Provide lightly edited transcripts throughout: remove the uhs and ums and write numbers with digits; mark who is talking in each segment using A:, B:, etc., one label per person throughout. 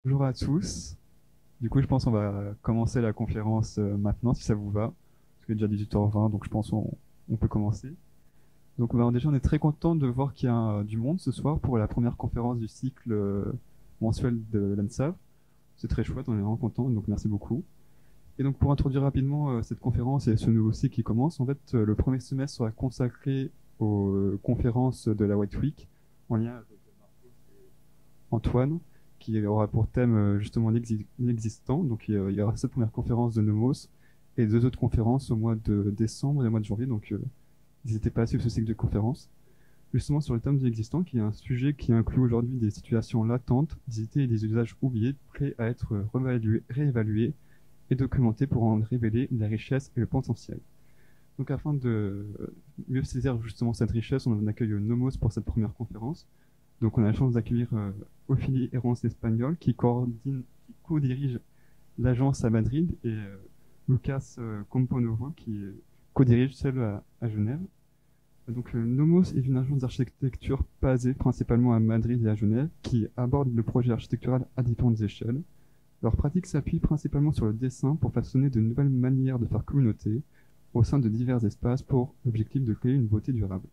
A: Bonjour à tous. Du coup, je pense qu'on va commencer la conférence maintenant, si ça vous va. Parce qu'il est déjà 18h20, donc je pense on peut commencer. Donc déjà, on est très content de voir qu'il y a du monde ce soir pour la première conférence du cycle mensuel de l'ANSAV. C'est très chouette, on est vraiment content, donc merci beaucoup. Et donc pour introduire rapidement cette conférence et ce nouveau cycle qui commence, en fait, le premier semestre sera consacré aux conférences de la White Week, en lien avec Antoine, qui aura pour thème justement l'existant. Donc il y aura cette première conférence de Nomos et deux autres conférences au mois de décembre et au mois de janvier. Donc n'hésitez pas à suivre ce cycle de conférences. Justement sur le thème de l'existant, qui est un sujet qui inclut aujourd'hui des situations latentes, des idées et des usages oubliés, prêts à être réévalués et documentés pour en révéler la richesse et le potentiel. Donc afin de mieux saisir justement cette richesse, on accueille Nomos pour cette première conférence. Donc on a la chance d'accueillir Ophélie Herrance Espagnol qui co-dirige l'agence à Madrid et Lucas Componovo qui co-dirige celle à Genève. Donc Nomos est une agence d'architecture basée principalement à Madrid et à Genève qui aborde le projet architectural à différentes échelles. Leur pratique s'appuie principalement sur le dessin pour façonner de nouvelles manières de faire communauté au sein de divers espaces pour l'objectif de créer une beauté durable.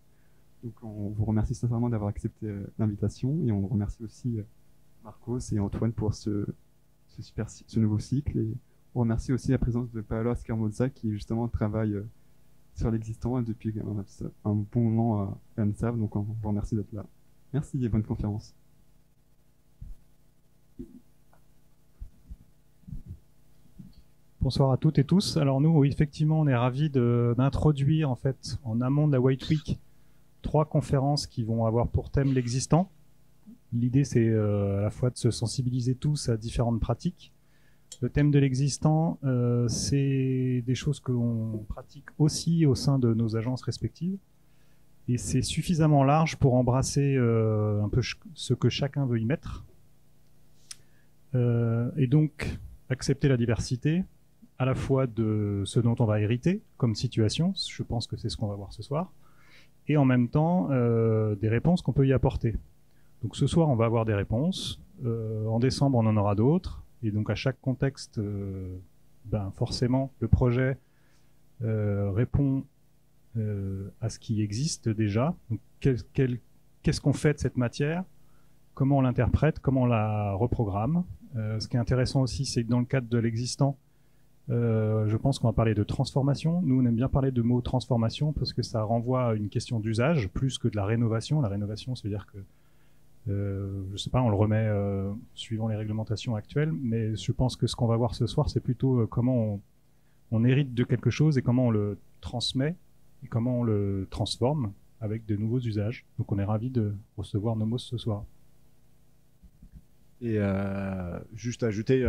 A: Donc on vous remercie sincèrement d'avoir accepté l'invitation et on remercie aussi Marcos et Antoine pour ce nouveau cycle et on remercie aussi la présence de Paolo Scarmozza qui justement travaille sur l'existant depuis un bon moment à l'ANSAV, donc on vous remercie d'être là. Merci et bonne conférence.
B: Bonsoir à toutes et tous. Alors nous, effectivement, on est ravis d'introduire en fait en amont de la White Week 3 conférences qui vont avoir pour thème l'existant. L'idée, c'est à la fois de se sensibiliser tous à différentes pratiques. Le thème de l'existant, c'est des choses que l'on pratique aussi au sein de nos agences respectives. Et c'est suffisamment large pour embrasser un peu ce que chacun veut y mettre. Et donc, accepter la diversité, à la fois de ce dont on va hériter comme situation, je pense que c'est ce qu'on va voir ce soir, et en même temps des réponses qu'on peut y apporter. Donc ce soir, on va avoir des réponses. En décembre, on en aura d'autres. Et donc à chaque contexte, forcément, le projet répond à ce qui existe déjà. Donc, qu'est-ce qu'on fait de cette matière? Comment on l'interprète? Comment on la reprogramme? Ce qui est intéressant aussi, c'est que dans le cadre de l'existant, je pense qu'on va parler de transformation. Nous, on aime bien parler de mot transformation parce que ça renvoie à une question d'usage plus que de la rénovation. La rénovation, ça veut dire que je sais pas, on le remet suivant les réglementations actuelles, mais je pense que ce qu'on va voir ce soir, c'est plutôt comment on hérite de quelque chose et comment on le transmet et comment on le transforme avec de nouveaux usages. Donc on est ravis de recevoir Nomos ce soir.
C: Et juste ajouter,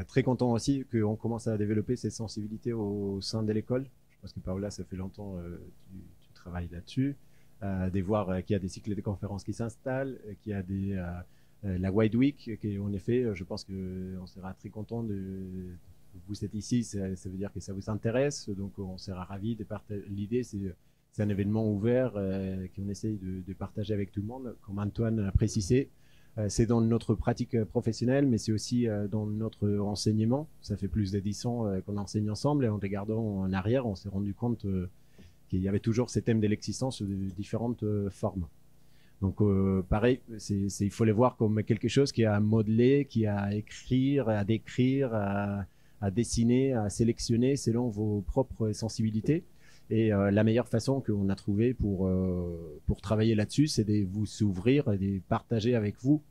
C: très content aussi qu'on commence à développer cette sensibilité au sein de l'école. Je pense que Paola, ça fait longtemps tu travailles là-dessus. De voir qu'il y a des cycles de conférences qui s'installent, qu'il y a la Wide Week, qui en effet, je pense qu'on sera très content de vous êtes ici, ça veut dire que ça vous intéresse, donc on sera ravis de partager. L'idée, c'est un événement ouvert qu'on essaye de partager avec tout le monde, comme Antoine a précisé. C'est dans notre pratique professionnelle, mais c'est aussi dans notre enseignement. Ça fait plus de 10 ans qu'on enseigne ensemble, et en regardant en arrière, on s'est rendu compte qu'il y avait toujours ces thèmes de l'existence de différentes formes. Donc pareil, il faut les voir comme quelque chose qui a à modeler, qui a à écrire, à décrire, à dessiner, à sélectionner selon vos propres sensibilités. Et la meilleure façon qu'on a trouvé pour travailler là-dessus, c'est de vous s'ouvrir et de partager avec vous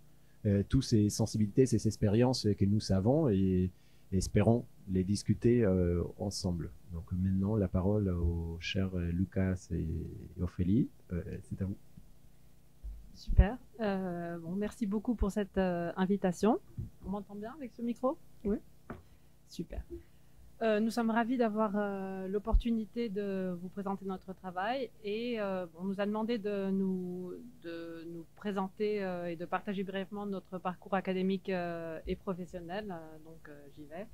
C: toutes ces sensibilités, ces expériences que nous savons et espérons les discuter ensemble. Donc maintenant, la parole aux chers Lucas et Ophélie. C'est à vous.
D: Super. Merci beaucoup pour cette invitation. On m'entend bien avec ce micro? Oui. Super. Nous sommes ravis d'avoir l'opportunité de vous présenter notre travail et on nous a demandé de nous présenter et de partager brièvement notre parcours académique et professionnel. Donc j'y vais.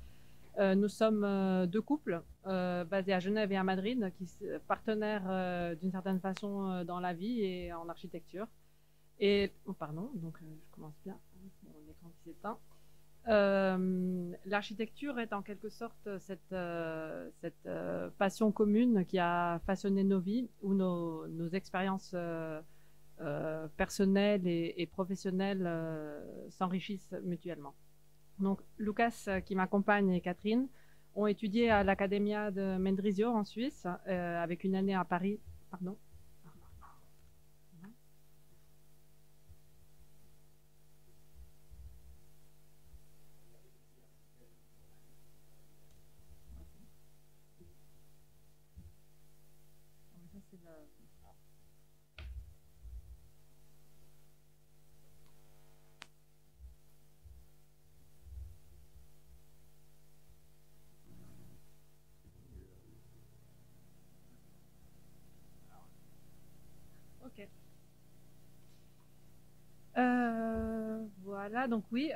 D: Nous sommes deux couples basés à Genève et à Madrid, qui sont partenaires d'une certaine façon dans la vie et en architecture. Et, pardon, donc je commence bien, mon écran qui s'éteint. L'architecture est en quelque sorte cette passion commune qui a façonné nos vies, où nos expériences personnelles et professionnelles s'enrichissent mutuellement. Donc Lucas, qui m'accompagne, et Catherine ont étudié à l'Accademia de Mendrisio en Suisse, avec une année à Paris. Pardon. Ok. Voilà, donc oui,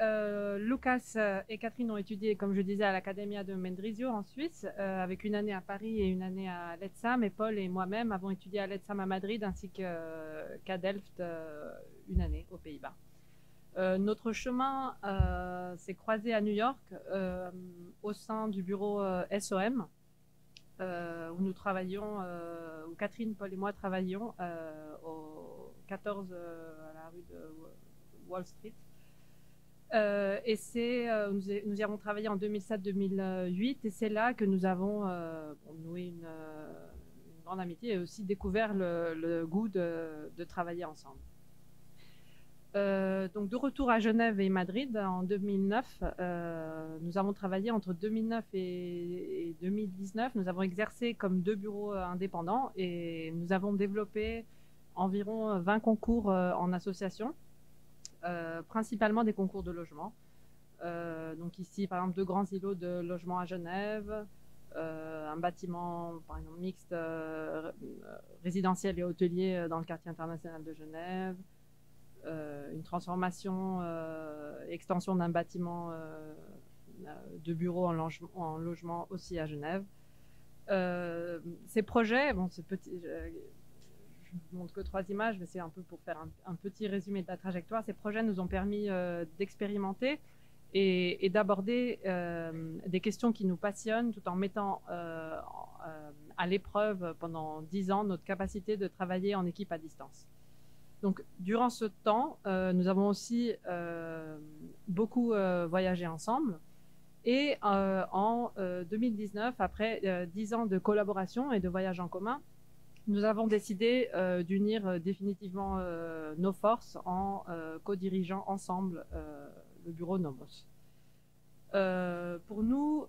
D: Lucas et Catherine ont étudié, comme je disais, à l'Accademia de Mendrisio en Suisse, avec une année à Paris et une année à l'ETSAM. Et Paul et moi-même avons étudié à l'ETSAM à Madrid ainsi qu'à Delft une année aux Pays-Bas. Notre chemin s'est croisé à New York au sein du bureau SOM, où nous travaillions, où Catherine, Paul et moi travaillions au 14 à la rue de Wall Street. Et nous y avons travaillé en 2007-2008 et c'est là que nous avons noué une grande amitié et aussi découvert le goût de travailler ensemble. Donc de retour à Genève et Madrid en 2009, nous avons travaillé entre 2009 et 2019. Nous avons exercé comme 2 bureaux indépendants et nous avons développé environ 20 concours en association, principalement des concours de logement. Donc ici, par exemple, 2 grands îlots de logement à Genève, un bâtiment, par exemple, mixte résidentiel et hôtelier dans le quartier international de Genève, une transformation, extension d'un bâtiment de bureaux en logement aussi à Genève. Ces projets, bon, je ne montre que 3 images, mais c'est un peu pour faire un petit résumé de la trajectoire. Ces projets nous ont permis d'expérimenter et d'aborder des questions qui nous passionnent tout en mettant à l'épreuve pendant 10 ans notre capacité de travailler en équipe à distance. Donc, durant ce temps, nous avons aussi beaucoup voyagé ensemble. Et en 2019, après 10 ans de collaboration et de voyage en commun, nous avons décidé d'unir définitivement nos forces en co-dirigeant ensemble le bureau Nomos. Pour nous,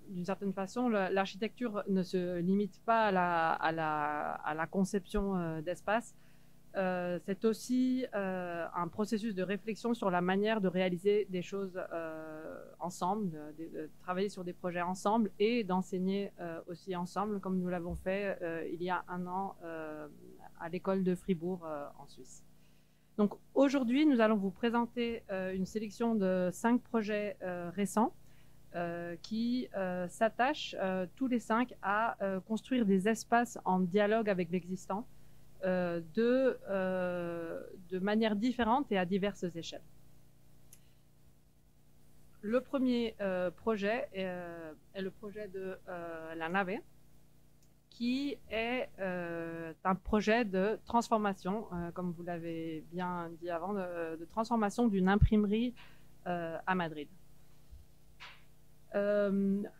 D: d'une certaine façon, l'architecture ne se limite pas à la conception d'espace. C'est aussi un processus de réflexion sur la manière de réaliser des choses ensemble, de travailler sur des projets ensemble et d'enseigner aussi ensemble, comme nous l'avons fait il y a 1 an à l'école de Fribourg en Suisse. Donc aujourd'hui, nous allons vous présenter une sélection de 5 projets récents qui s'attachent tous les 5 à construire des espaces en dialogue avec l'existant de manière différente et à diverses échelles. Le premier projet est le projet de La Nave, qui est un projet de transformation, comme vous l'avez bien dit avant, de transformation d'une imprimerie à Madrid.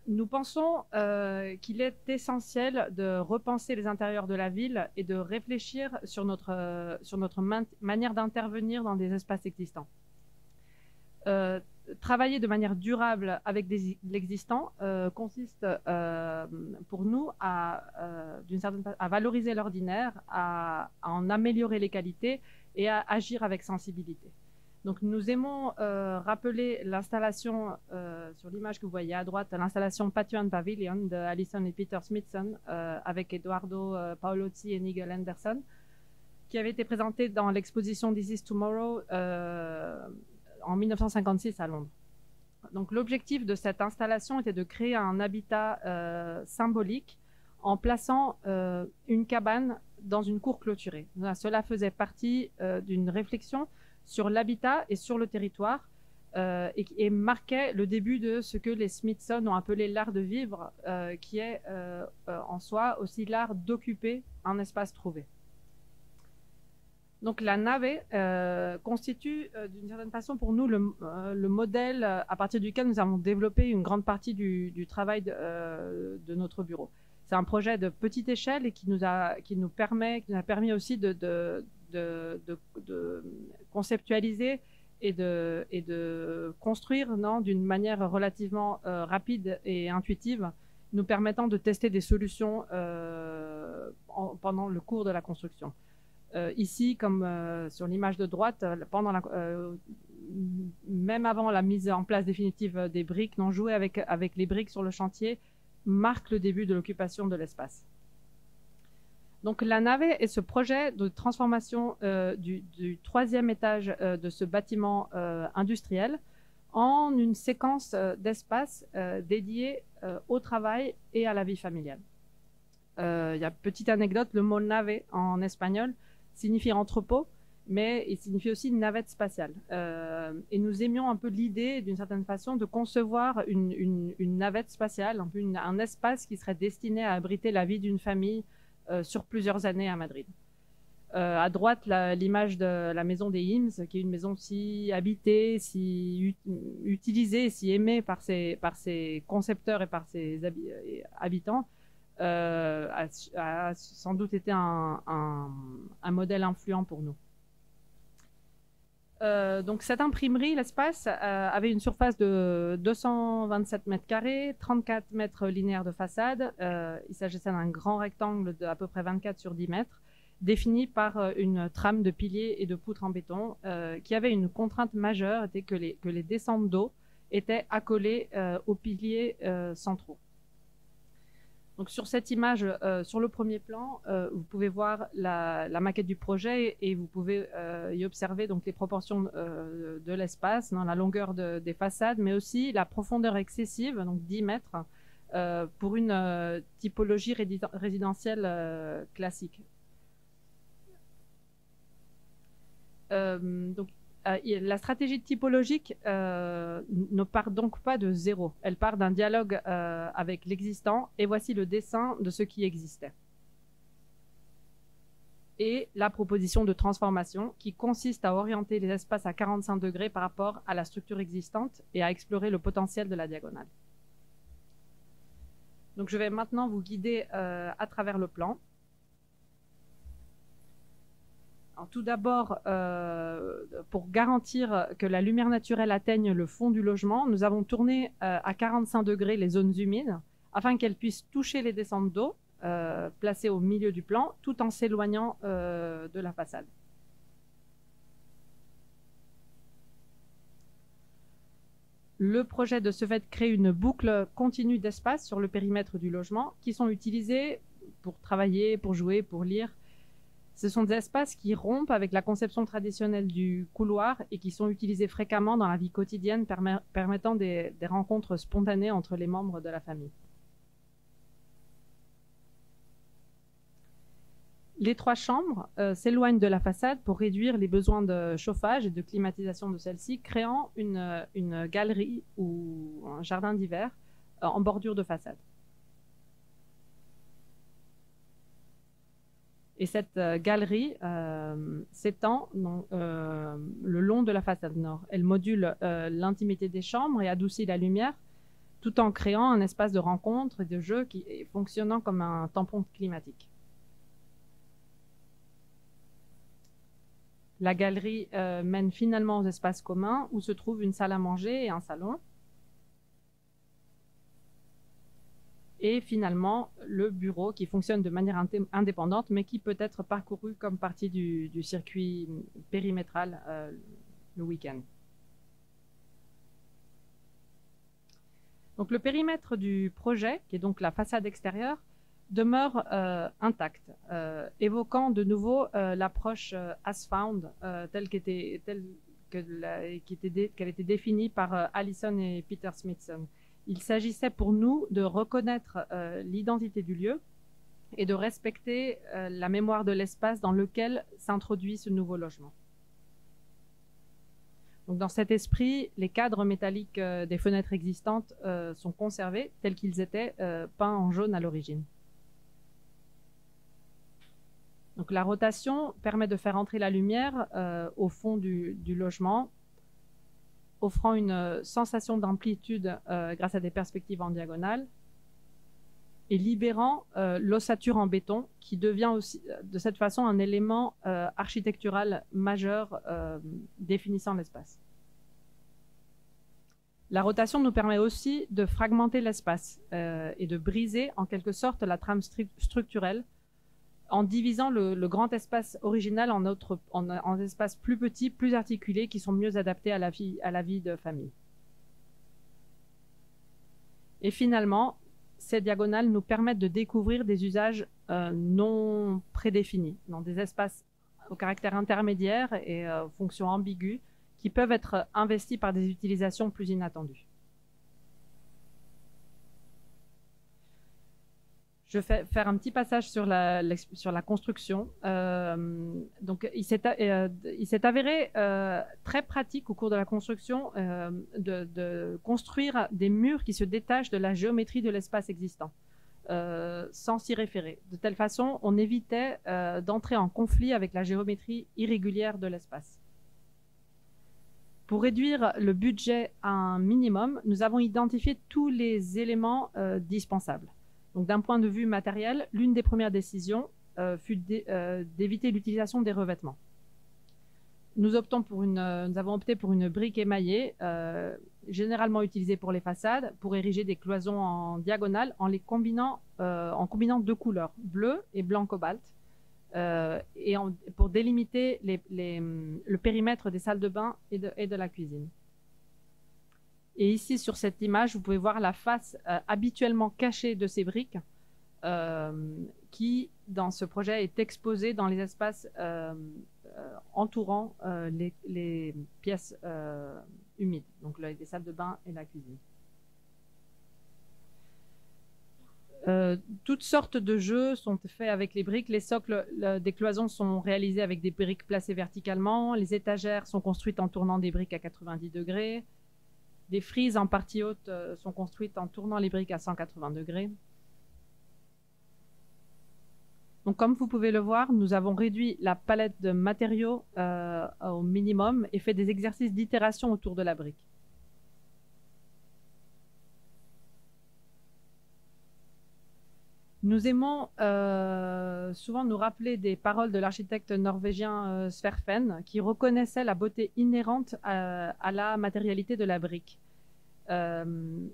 D: Nous pensons qu'il est essentiel de repenser les intérieurs de la ville et de réfléchir sur notre manière d'intervenir dans des espaces existants. Travailler de manière durable avec l'existant consiste pour nous à valoriser l'ordinaire, à en améliorer les qualités et à agir avec sensibilité. Donc nous aimons rappeler l'installation, sur l'image que vous voyez à droite, l'installation Patio and Pavilion de Alison et Peter Smithson avec Eduardo Paolozzi et Nigel Anderson, qui avait été présentée dans l'exposition This is Tomorrow en 1956 à Londres. Donc l'objectif de cette installation était de créer un habitat symbolique en plaçant une cabane dans une cour clôturée. Cela faisait partie d'une réflexion sur l'habitat et sur le territoire et marquait le début de ce que les Smithson ont appelé l'art de vivre, qui est en soi aussi l'art d'occuper un espace trouvé. Donc la nave constitue d'une certaine façon pour nous le modèle à partir duquel nous avons développé une grande partie du travail de notre bureau. C'est un projet de petite échelle et qui nous a permis aussi de conceptualiser et de construire d'une manière relativement rapide et intuitive, nous permettant de tester des solutions pendant le cours de la construction. Ici, comme sur l'image de droite, même avant la mise en place définitive des briques, non jouer avec les briques sur le chantier marque le début de l'occupation de l'espace. Donc la nave est ce projet de transformation du troisième étage de ce bâtiment industriel en une séquence d'espace dédiée au travail et à la vie familiale. Il y a une petite anecdote, le mot nave en espagnol signifie entrepôt, mais il signifie aussi une navette spatiale. Et nous aimions un peu l'idée, d'une certaine façon, de concevoir une navette spatiale, un espace qui serait destiné à abriter la vie d'une famille sur plusieurs années à Madrid. À droite, l'image de la maison des Ims, qui est une maison si habitée, si utilisée, si aimée par ses concepteurs et par ses habitants, a sans doute été un modèle influent pour nous. Donc cette imprimerie, l'espace, avait une surface de 227 mètres carrés, 34 mètres linéaires de façade. Il s'agissait d'un grand rectangle de à peu près 24 sur 10 mètres, défini par une trame de piliers et de poutres en béton, qui avait une contrainte majeure, était que les descentes d'eau étaient accolées aux piliers centraux. Donc sur cette image, sur le premier plan, vous pouvez voir la maquette du projet et vous pouvez y observer donc les proportions de l'espace, la longueur des façades, mais aussi la profondeur excessive, donc 10 mètres, pour une typologie résidentielle classique. Donc, la stratégie typologique ne part donc pas de zéro. Elle part d'un dialogue avec l'existant, et voici le dessin de ce qui existait. Et la proposition de transformation qui consiste à orienter les espaces à 45 degrés par rapport à la structure existante et à explorer le potentiel de la diagonale. Donc je vais maintenant vous guider à travers le plan. Alors, tout d'abord, pour garantir que la lumière naturelle atteigne le fond du logement, nous avons tourné à 45 degrés les zones humides afin qu'elles puissent toucher les descentes d'eau placées au milieu du plan tout en s'éloignant de la façade. Le projet de ce fait crée une boucle continue d'espace sur le périmètre du logement qui sont utilisés pour travailler, pour jouer, pour lire. Ce sont des espaces qui rompent avec la conception traditionnelle du couloir et qui sont utilisés fréquemment dans la vie quotidienne, permettant des rencontres spontanées entre les membres de la famille. Les 3 chambres s'éloignent de la façade pour réduire les besoins de chauffage et de climatisation de celle-ci, créant une galerie ou un jardin d'hiver en bordure de façade. Et cette galerie s'étend le long de la façade nord. Elle module l'intimité des chambres et adoucit la lumière, tout en créant un espace de rencontre et de jeu qui est fonctionnant comme un tampon climatique. La galerie mène finalement aux espaces communs où se trouvent une salle à manger et un salon. Et finalement, le bureau qui fonctionne de manière indépendante, mais qui peut être parcouru comme partie du circuit périmétral le week-end. Donc le périmètre du projet, qui est donc la façade extérieure, demeure intacte, évoquant de nouveau l'approche as found telle qu'elle était définie par Allison et Peter Smithson. Il s'agissait pour nous de reconnaître l'identité du lieu et de respecter la mémoire de l'espace dans lequel s'introduit ce nouveau logement. Donc, dans cet esprit, les cadres métalliques des fenêtres existantes sont conservés tels qu'ils étaient peints en jaune à l'origine. Donc, la rotation permet de faire entrer la lumière au fond du logement, offrant une sensation d'amplitude grâce à des perspectives en diagonale et libérant l'ossature en béton qui devient aussi de cette façon un élément architectural majeur définissant l'espace. La rotation nous permet aussi de fragmenter l'espace et de briser en quelque sorte la trame structurelle en divisant le grand espace original en espaces plus petits, plus articulés, qui sont mieux adaptés à la vie de famille. Et finalement, ces diagonales nous permettent de découvrir des usages non prédéfinis, dans des espaces au caractère intermédiaire et fonctions ambiguës, qui peuvent être investis par des utilisations plus inattendues. Je vais faire un petit passage sur la construction. Donc, il s'est avéré très pratique au cours de la construction de construire des murs qui se détachent de la géométrie de l'espace existant, sans s'y référer. De telle façon, on évitait d'entrer en conflit avec la géométrie irrégulière de l'espace. Pour réduire le budget à un minimum, nous avons identifié tous les éléments dispensables. Donc, d'un point de vue matériel, l'une des premières décisions fut d'éviter l'utilisation des revêtements. Nous avons opté pour une brique émaillée, généralement utilisée pour les façades, pour ériger des cloisons en diagonale en combinant deux couleurs, bleu et blanc cobalt, pour délimiter le périmètre des salles de bain et de la cuisine. Et ici, sur cette image, vous pouvez voir la face habituellement cachée de ces briques qui, dans ce projet, est exposée dans les espaces entourant les pièces humides, donc les salles de bain et la cuisine. Toutes sortes de jeux sont faits avec les briques. Les socles des cloisons sont réalisés avec des briques placées verticalement. Les étagères sont construites en tournant des briques à 90 degrés. Des frises en partie haute sont construites en tournant les briques à 180 degrés. Donc, comme vous pouvez le voir, nous avons réduit la palette de matériaux au minimum et fait des exercices d'itération autour de la brique. Nous aimons souvent nous rappeler des paroles de l'architecte norvégien Sverfen, qui reconnaissait la beauté inhérente à la matérialité de la brique. Il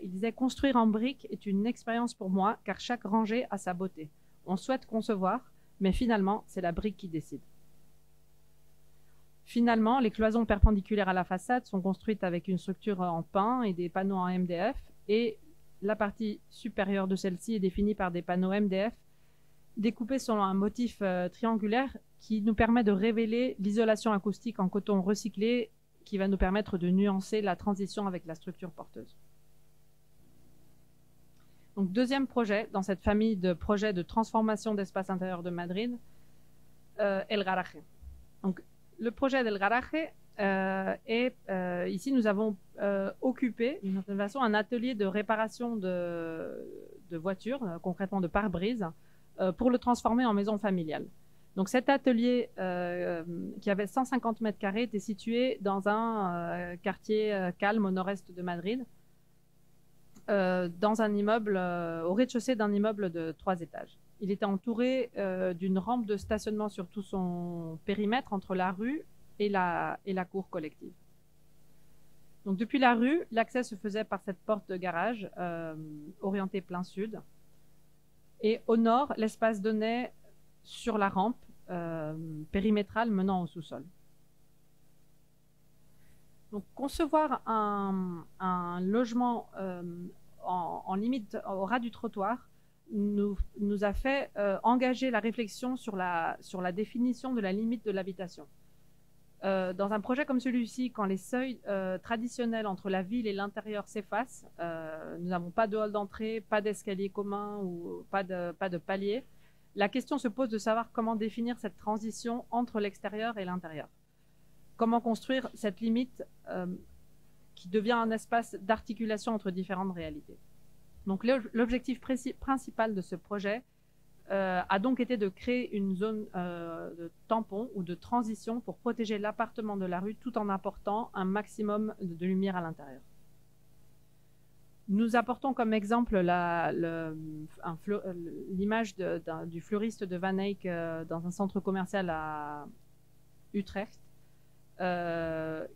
D: disait « Construire en brique est une expérience pour moi, car chaque rangée a sa beauté. On souhaite concevoir, mais finalement, c'est la brique qui décide. » Finalement, les cloisons perpendiculaires à la façade sont construites avec une structure en pin et des panneaux en MDF, et la partie supérieure de celle-ci est définie par des panneaux MDF découpés selon un motif triangulaire qui nous permet de révéler l'isolation acoustique en coton recyclé qui va nous permettre de nuancer la transition avec la structure porteuse. Donc, deuxième projet dans cette famille de projets de transformation d'espace intérieur de Madrid, El Garaje. Donc, le projet d'El Garaje ici, nous avons occupé d'une certaine façon un atelier de réparation de voitures, concrètement de pare-brise, pour le transformer en maison familiale. Donc, cet atelier qui avait 150 mètres carrés était situé dans un quartier calme au nord-est de Madrid, dans un immeuble, au rez-de-chaussée d'un immeuble de 3 étages. Il était entouré d'une rampe de stationnement sur tout son périmètre entre la rue et la cour collective. Donc, depuis la rue, l'accès se faisait par cette porte de garage orientée plein sud. Et au nord, l'espace donnait sur la rampe périmétrale menant au sous-sol. Donc, concevoir un logement en limite au ras du trottoir nous a fait engager la réflexion sur la définition de la limite de l'habitation. Dans un projet comme celui-ci, quand les seuils traditionnels entre la ville et l'intérieur s'effacent, nous n'avons pas de hall d'entrée, pas d'escalier commun ou pas de palier. La question se pose de savoir comment définir cette transition entre l'extérieur et l'intérieur. comment construire cette limite qui devient un espace d'articulation entre différentes réalités. Donc l'objectif principal de ce projet a donc été de créer une zone de tampon ou de transition pour protéger l'appartement de la rue tout en apportant un maximum de lumière à l'intérieur. Nous apportons comme exemple l'image du fleuriste de Van Eyck dans un centre commercial à Utrecht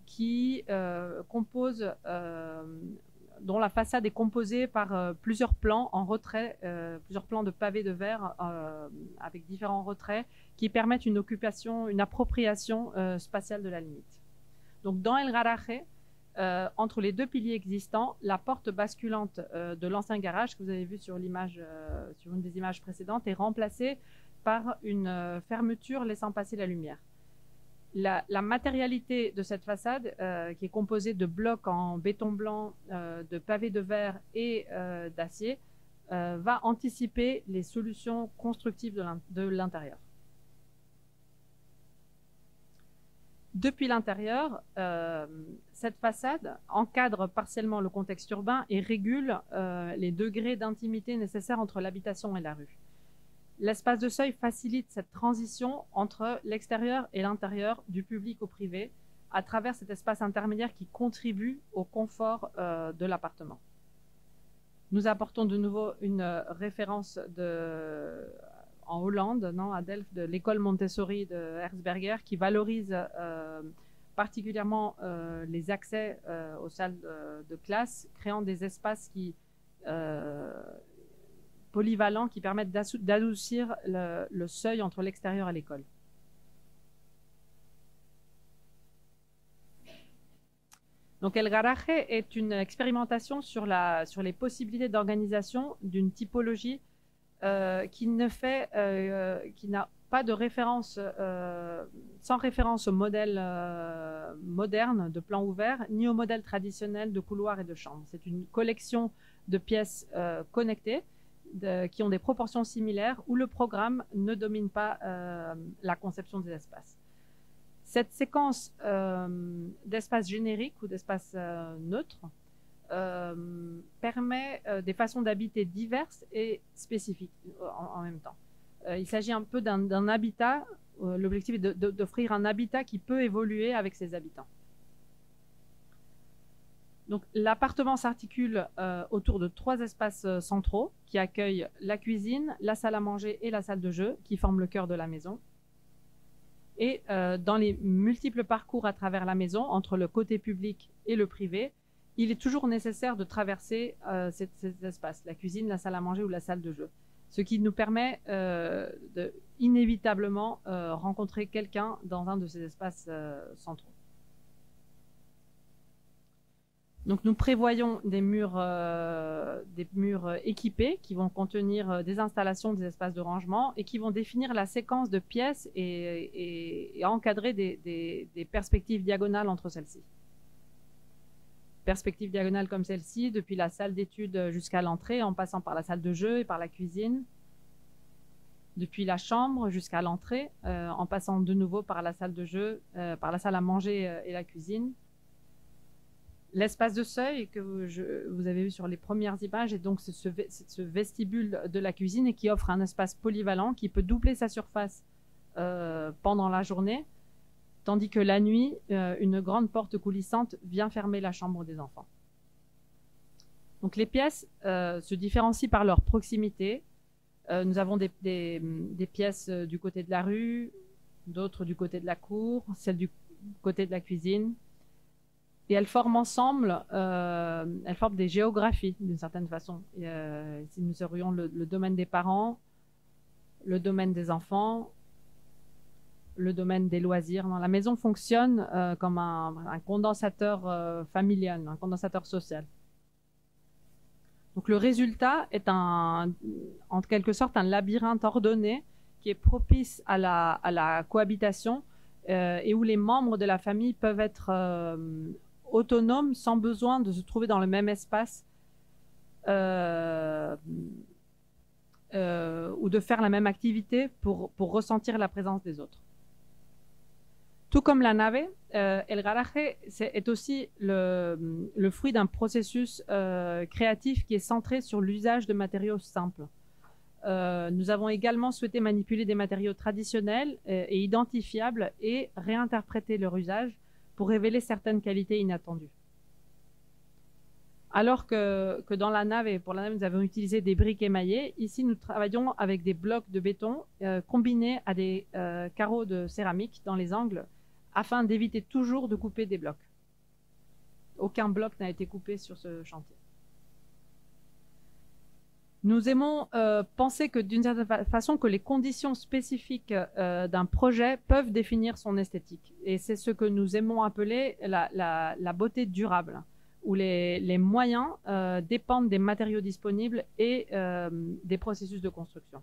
D: qui compose, dont la façade est composée par plusieurs plans en retrait, plusieurs plans de pavés de verre avec différents retraits qui permettent une occupation, une appropriation spatiale de la limite. Donc dans El Garaje, entre les deux piliers existants, la porte basculante de l'ancien garage que vous avez vu sur l'image, sur une des images précédentes, est remplacée par une fermeture laissant passer la lumière. La matérialité de cette façade, qui est composée de blocs en béton blanc, de pavés de verre et d'acier, va anticiper les solutions constructives de l'intérieur. Depuis l'intérieur, cette façade encadre partiellement le contexte urbain et régule les degrés d'intimité nécessaires entre l'habitation et la rue. L'espace de seuil facilite cette transition entre l'extérieur et l'intérieur, du public au privé, à travers cet espace intermédiaire qui contribue au confort de l'appartement. Nous apportons de nouveau une référence en Hollande, à Delft, de l'école Montessori de Herzberger, qui valorise particulièrement les accès aux salles de classe, créant des espaces polyvalents qui permettent d'adoucir le seuil entre l'extérieur et l'école. Donc El Garaje est une expérimentation sur les possibilités d'organisation d'une typologie qui n'a pas de référence, sans référence au modèle moderne de plan ouvert, ni au modèle traditionnel de couloirs et de chambres. C'est une collection de pièces connectées qui ont des proportions similaires où le programme ne domine pas la conception des espaces. Cette séquence d'espaces génériques ou d'espaces neutres permet des façons d'habiter diverses et spécifiques en même temps. Il s'agit un peu d'un habitat, l'objectif est d'offrir un habitat qui peut évoluer avec ses habitants. Donc l'appartement s'articule autour de 3 espaces centraux qui accueillent la cuisine, la salle à manger et la salle de jeu qui forment le cœur de la maison. Et dans les multiples parcours à travers la maison, entre le côté public et le privé, il est toujours nécessaire de traverser ces espaces, la cuisine, la salle à manger ou la salle de jeu. Ce qui nous permet de inévitablement rencontrer quelqu'un dans un de ces espaces centraux. Donc nous prévoyons des murs équipés qui vont contenir des installations, des espaces de rangement et qui vont définir la séquence de pièces et encadrer des perspectives diagonales entre celles-ci. Perspectives diagonales comme celle-ci, depuis la salle d'études jusqu'à l'entrée, en passant par la salle de jeu et par la cuisine. Depuis la chambre jusqu'à l'entrée, en passant de nouveau par la salle de jeu, par la salle à manger et la cuisine. L'espace de seuil que vous avez vu sur les premières images est donc ce vestibule de la cuisine et qui offre un espace polyvalent qui peut doubler sa surface pendant la journée, tandis que la nuit, une grande porte coulissante vient fermer la chambre des enfants. Donc les pièces se différencient par leur proximité. Nous avons des pièces du côté de la rue, d'autres du côté de la cour, celles du côté de la cuisine. Et elles forment ensemble, elles forment des géographies d'une certaine façon. Si nous aurions le domaine des parents, le domaine des enfants, le domaine des loisirs. La maison fonctionne comme un condensateur familial, un condensateur social. Donc le résultat est en quelque sorte un labyrinthe ordonné qui est propice à la cohabitation et où les membres de la famille peuvent être autonomes sans besoin de se trouver dans le même espace ou de faire la même activité pour ressentir la présence des autres. Tout comme la nave, El Garaje est aussi le fruit d'un processus créatif qui est centré sur l'usage de matériaux simples. Nous avons également souhaité manipuler des matériaux traditionnels et identifiables et réinterpréter leur usage pour révéler certaines qualités inattendues. Alors que dans la nave, et pour la nave, nous avons utilisé des briques émaillées, ici nous travaillons avec des blocs de béton combinés à des carreaux de céramique dans les angles afin d'éviter toujours de couper des blocs. Aucun bloc n'a été coupé sur ce chantier. Nous aimons penser que d'une certaine façon que les conditions spécifiques d'un projet peuvent définir son esthétique. Et c'est ce que nous aimons appeler la beauté durable, où les moyens dépendent des matériaux disponibles et des processus de construction.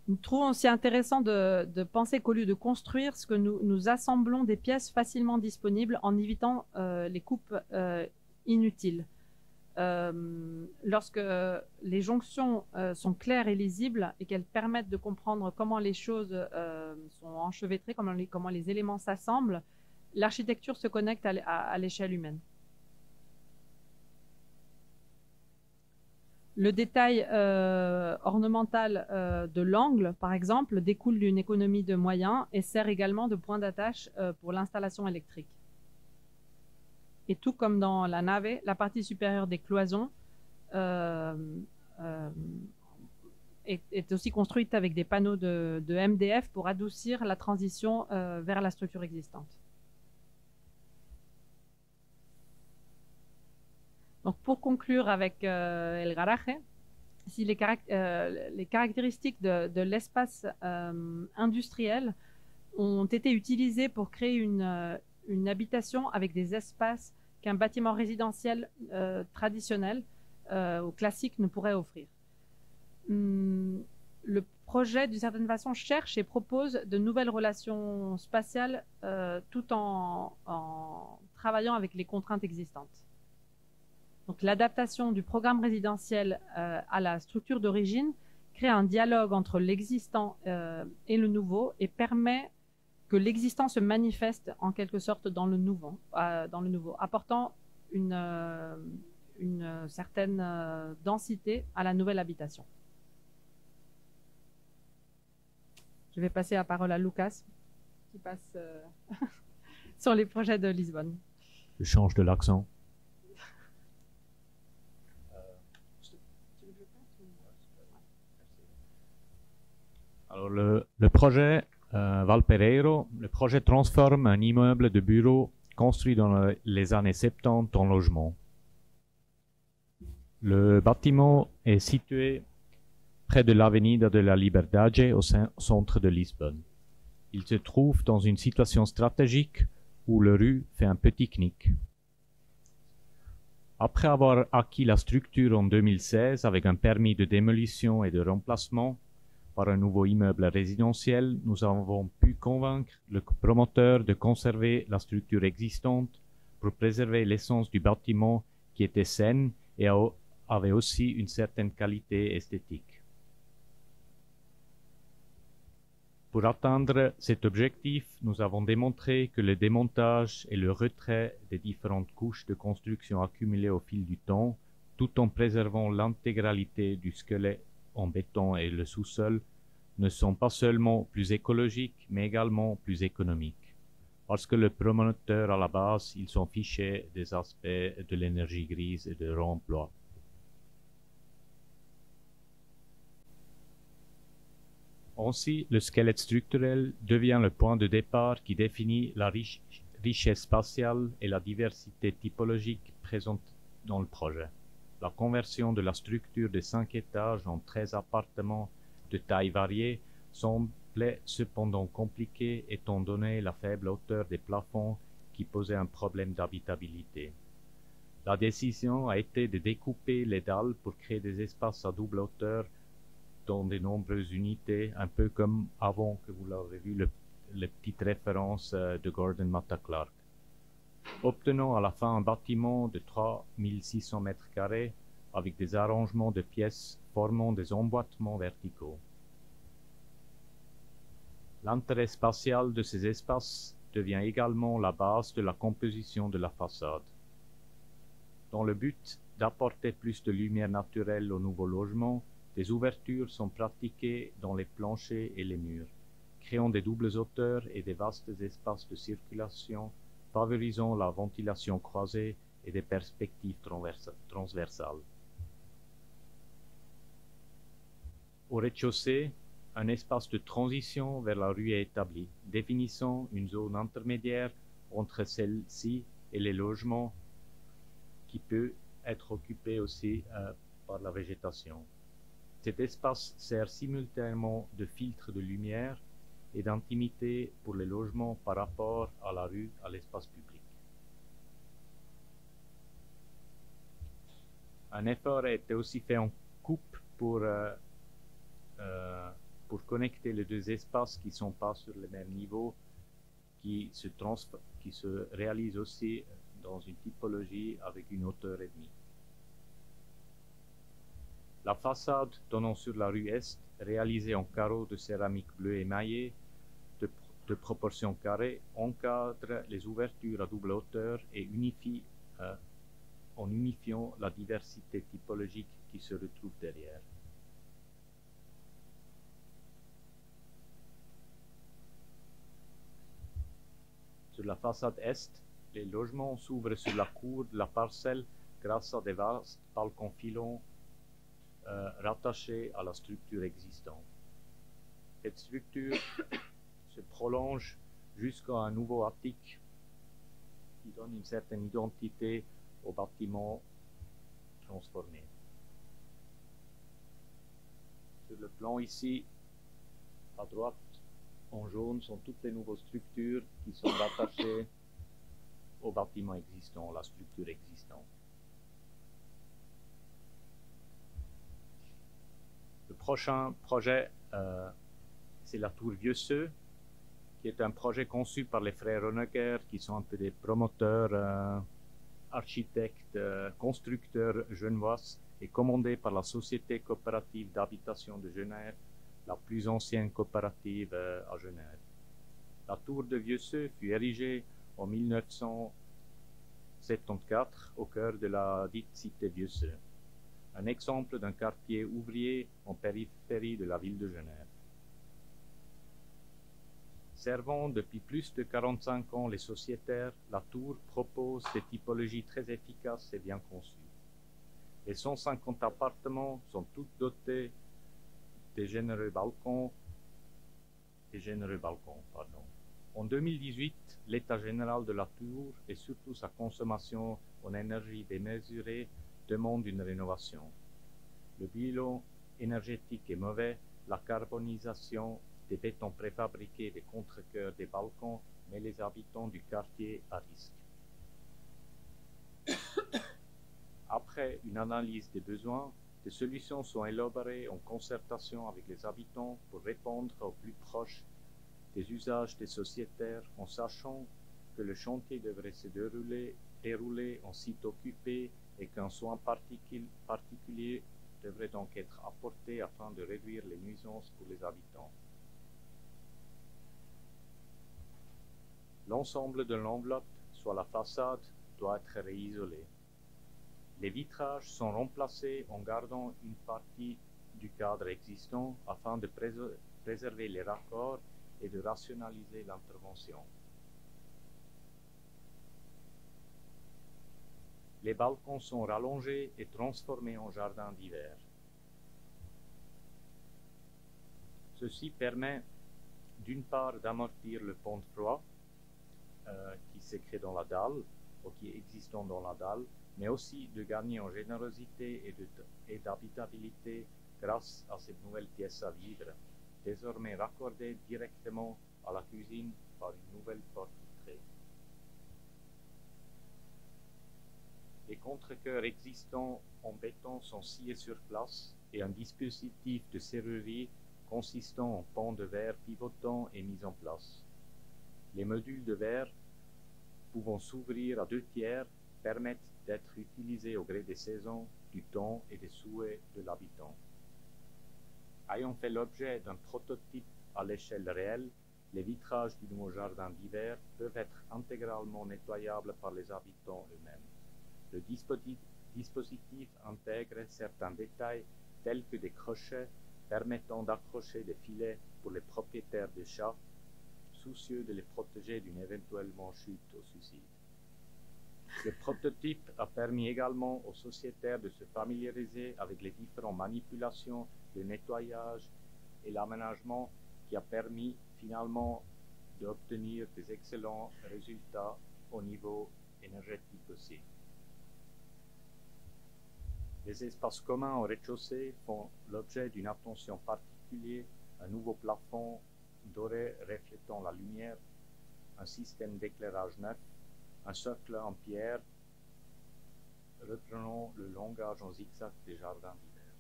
D: Nous trouvons aussi intéressant de penser qu'au lieu de construire, ce que nous assemblons des pièces facilement disponibles en évitant les coupes inutiles. Lorsque les jonctions sont claires et lisibles et qu'elles permettent de comprendre comment les choses sont enchevêtrées, comment les éléments s'assemblent, l'architecture se connecte à l'échelle humaine. Le détail ornemental de l'angle, par exemple, découle d'une économie de moyens et sert également de point d'attache pour l'installation électrique. Et tout comme dans la nave, la partie supérieure des cloisons est aussi construite avec des panneaux de MDF pour adoucir la transition vers la structure existante. Donc pour conclure avec El Garaje, si les caractéristiques de l'espace industriel ont été utilisées pour créer une habitation avec des espaces qu'un bâtiment résidentiel traditionnel ou classique ne pourrait offrir. Le projet, d'une certaine façon, cherche et propose de nouvelles relations spatiales tout en travaillant avec les contraintes existantes. Donc l'adaptation du programme résidentiel à la structure d'origine crée un dialogue entre l'existant et le nouveau et permet que l'existant se manifeste en quelque sorte dans le nouveau, apportant une certaine densité à la nouvelle habitation. Je vais passer la parole à Lucas, qui passe sur les projets de Lisbonne.
E: Je change de l'accent. Alors le projet Valpereiro, le projet transforme un immeuble de bureaux construit dans les années 70 en logement. Le bâtiment est situé près de l'Avenida de la Liberdade au centre de Lisbonne. Il se trouve dans une situation stratégique où la rue fait un pique-nique. Après avoir acquis la structure en 2016 avec un permis de démolition et de remplacement par un nouveau immeuble résidentiel, nous avons pu convaincre le promoteur de conserver la structure existante pour préserver l'essence du bâtiment qui était saine et avait aussi une certaine qualité esthétique. Pour atteindre cet objectif, nous avons démontré que le démontage et le retrait des différentes couches de construction accumulées au fil du temps, tout en préservant l'intégralité du squelette en béton et le sous-sol, ne sont pas seulement plus écologiques, mais également plus économiques. Parce que le promoteur, à la base, il s'en fichait des aspects de l'énergie grise et de remploi. Ainsi, le squelette structurel devient le point de départ qui définit la richesse spatiale et la diversité typologique présente dans le projet. La conversion de la structure de 5 étages en 13 appartements de taille variée semblait cependant compliquée étant donné la faible hauteur des plafonds qui posait un problème d'habitabilité. La décision a été de découper les dalles pour créer des espaces à double hauteur dans de nombreuses unités, un peu comme avant que vous l'avez vu, les petites références de Gordon Matta Clark. Obtenant à la fin un bâtiment de 3600 mètres carrés avec des arrangements de pièces formant des emboîtements verticaux. L'intérêt spatial de ces espaces devient également la base de la composition de la façade. Dans le but d'apporter plus de lumière naturelle au nouveau logement, des ouvertures sont pratiquées dans les planchers et les murs, créant des doubles hauteurs et des vastes espaces de circulation, favorisant la ventilation croisée et des perspectives transversales. Au rez-de-chaussée, un espace de transition vers la rue est établi, définissant une zone intermédiaire entre celle-ci et les logements qui peut être occupé aussi par la végétation. Cet espace sert simultanément de filtre de lumière et d'intimité pour les logements par rapport à la rue, à l'espace public. Un effort a été aussi fait en coupe pour connecter les deux espaces qui ne sont pas sur le même niveau, qui se réalisent aussi dans une typologie avec une hauteur et demie. La façade donnant sur la rue Est, réalisée en carreaux de céramique bleue émaillée de proportions carrées, encadre les ouvertures à double hauteur et unifie en unifiant la diversité typologique qui se retrouve derrière. Sur la façade Est, les logements s'ouvrent sur la cour de la parcelle grâce à des vastes balcons filants rattachés à la structure existante. Cette structure se prolonge jusqu'à un nouveau attique qui donne une certaine identité au bâtiment transformé. Sur le plan ici, à droite, en jaune, sont toutes les nouvelles structures qui sont rattachées au bâtiment existant, la structure existante. Le prochain projet, c'est la tour Vieux-Seux, qui est un projet conçu par les frères Honegger, qui sont un peu des promoteurs, architectes, constructeurs genevois, et commandé par la Société coopérative d'habitation de Genève, la plus ancienne coopérative à Genève. La tour de Vieux-Seux fut érigée en 1974 au cœur de la dite cité Vieux-Seux, un exemple d'un quartier ouvrier en périphérie de la ville de Genève. Servant depuis plus de 45 ans les sociétaires, la tour propose des typologies très efficaces et bien conçues. Les 150 appartements sont tous dotés des généreux balcons. En 2018, l'état général de la tour et surtout sa consommation en énergie démesurée demande une rénovation. Le bilan énergétique est mauvais, la carbonisation des bétons préfabriqués des contre-cœurs des balcons met les habitants du quartier à risque. Après une analyse des besoins, des solutions sont élaborées en concertation avec les habitants pour répondre au plus proche des usages des sociétaires en sachant que le chantier devrait se dérouler en site occupé et qu'un soin particulier devrait donc être apporté afin de réduire les nuisances pour les habitants. L'ensemble de l'enveloppe, soit la façade, doit être réisolé. Les vitrages sont remplacés en gardant une partie du cadre existant afin de préserver les raccords et de rationaliser l'intervention. Les balcons sont rallongés et transformés en jardin d'hiver. Ceci permet d'une part d'amortir le pont de froid qui se crée dans la dalle ou qui est existant dans la dalle, mais aussi de gagner en générosité et d'habitabilité grâce à cette nouvelle pièce à vivre, désormais raccordée directement à la cuisine par une nouvelle porte vitrée. Les contre-cœurs existants en béton sont sciés sur place et un dispositif de serrurerie consistant en pans de verre pivotants est mis en place. Les modules de verre pouvant s'ouvrir à 2/3 permettent d'être utilisés au gré des saisons, du temps et des souhaits de l'habitant. Ayant fait l'objet d'un prototype à l'échelle réelle, Les vitrages du nouveau jardin d'hiver peuvent être intégralement nettoyables par les habitants eux-mêmes. Le dispositif intègre certains détails tels que des crochets permettant d'accrocher des filets pour les propriétaires des chats, soucieux de les protéger d'une éventuellement chute au suicide. Le prototype a permis également aux sociétaires de se familiariser avec les différentes manipulations de nettoyage et l'aménagement qui a permis finalement d'obtenir des excellents résultats au niveau énergétique aussi. Les espaces communs au rez-de-chaussée font l'objet d'une attention particulière, un nouveau plafond doré reflétant la lumière, un système d'éclairage neuf, un socle en pierre, reprenant le langage en zigzag des jardins d'hiver.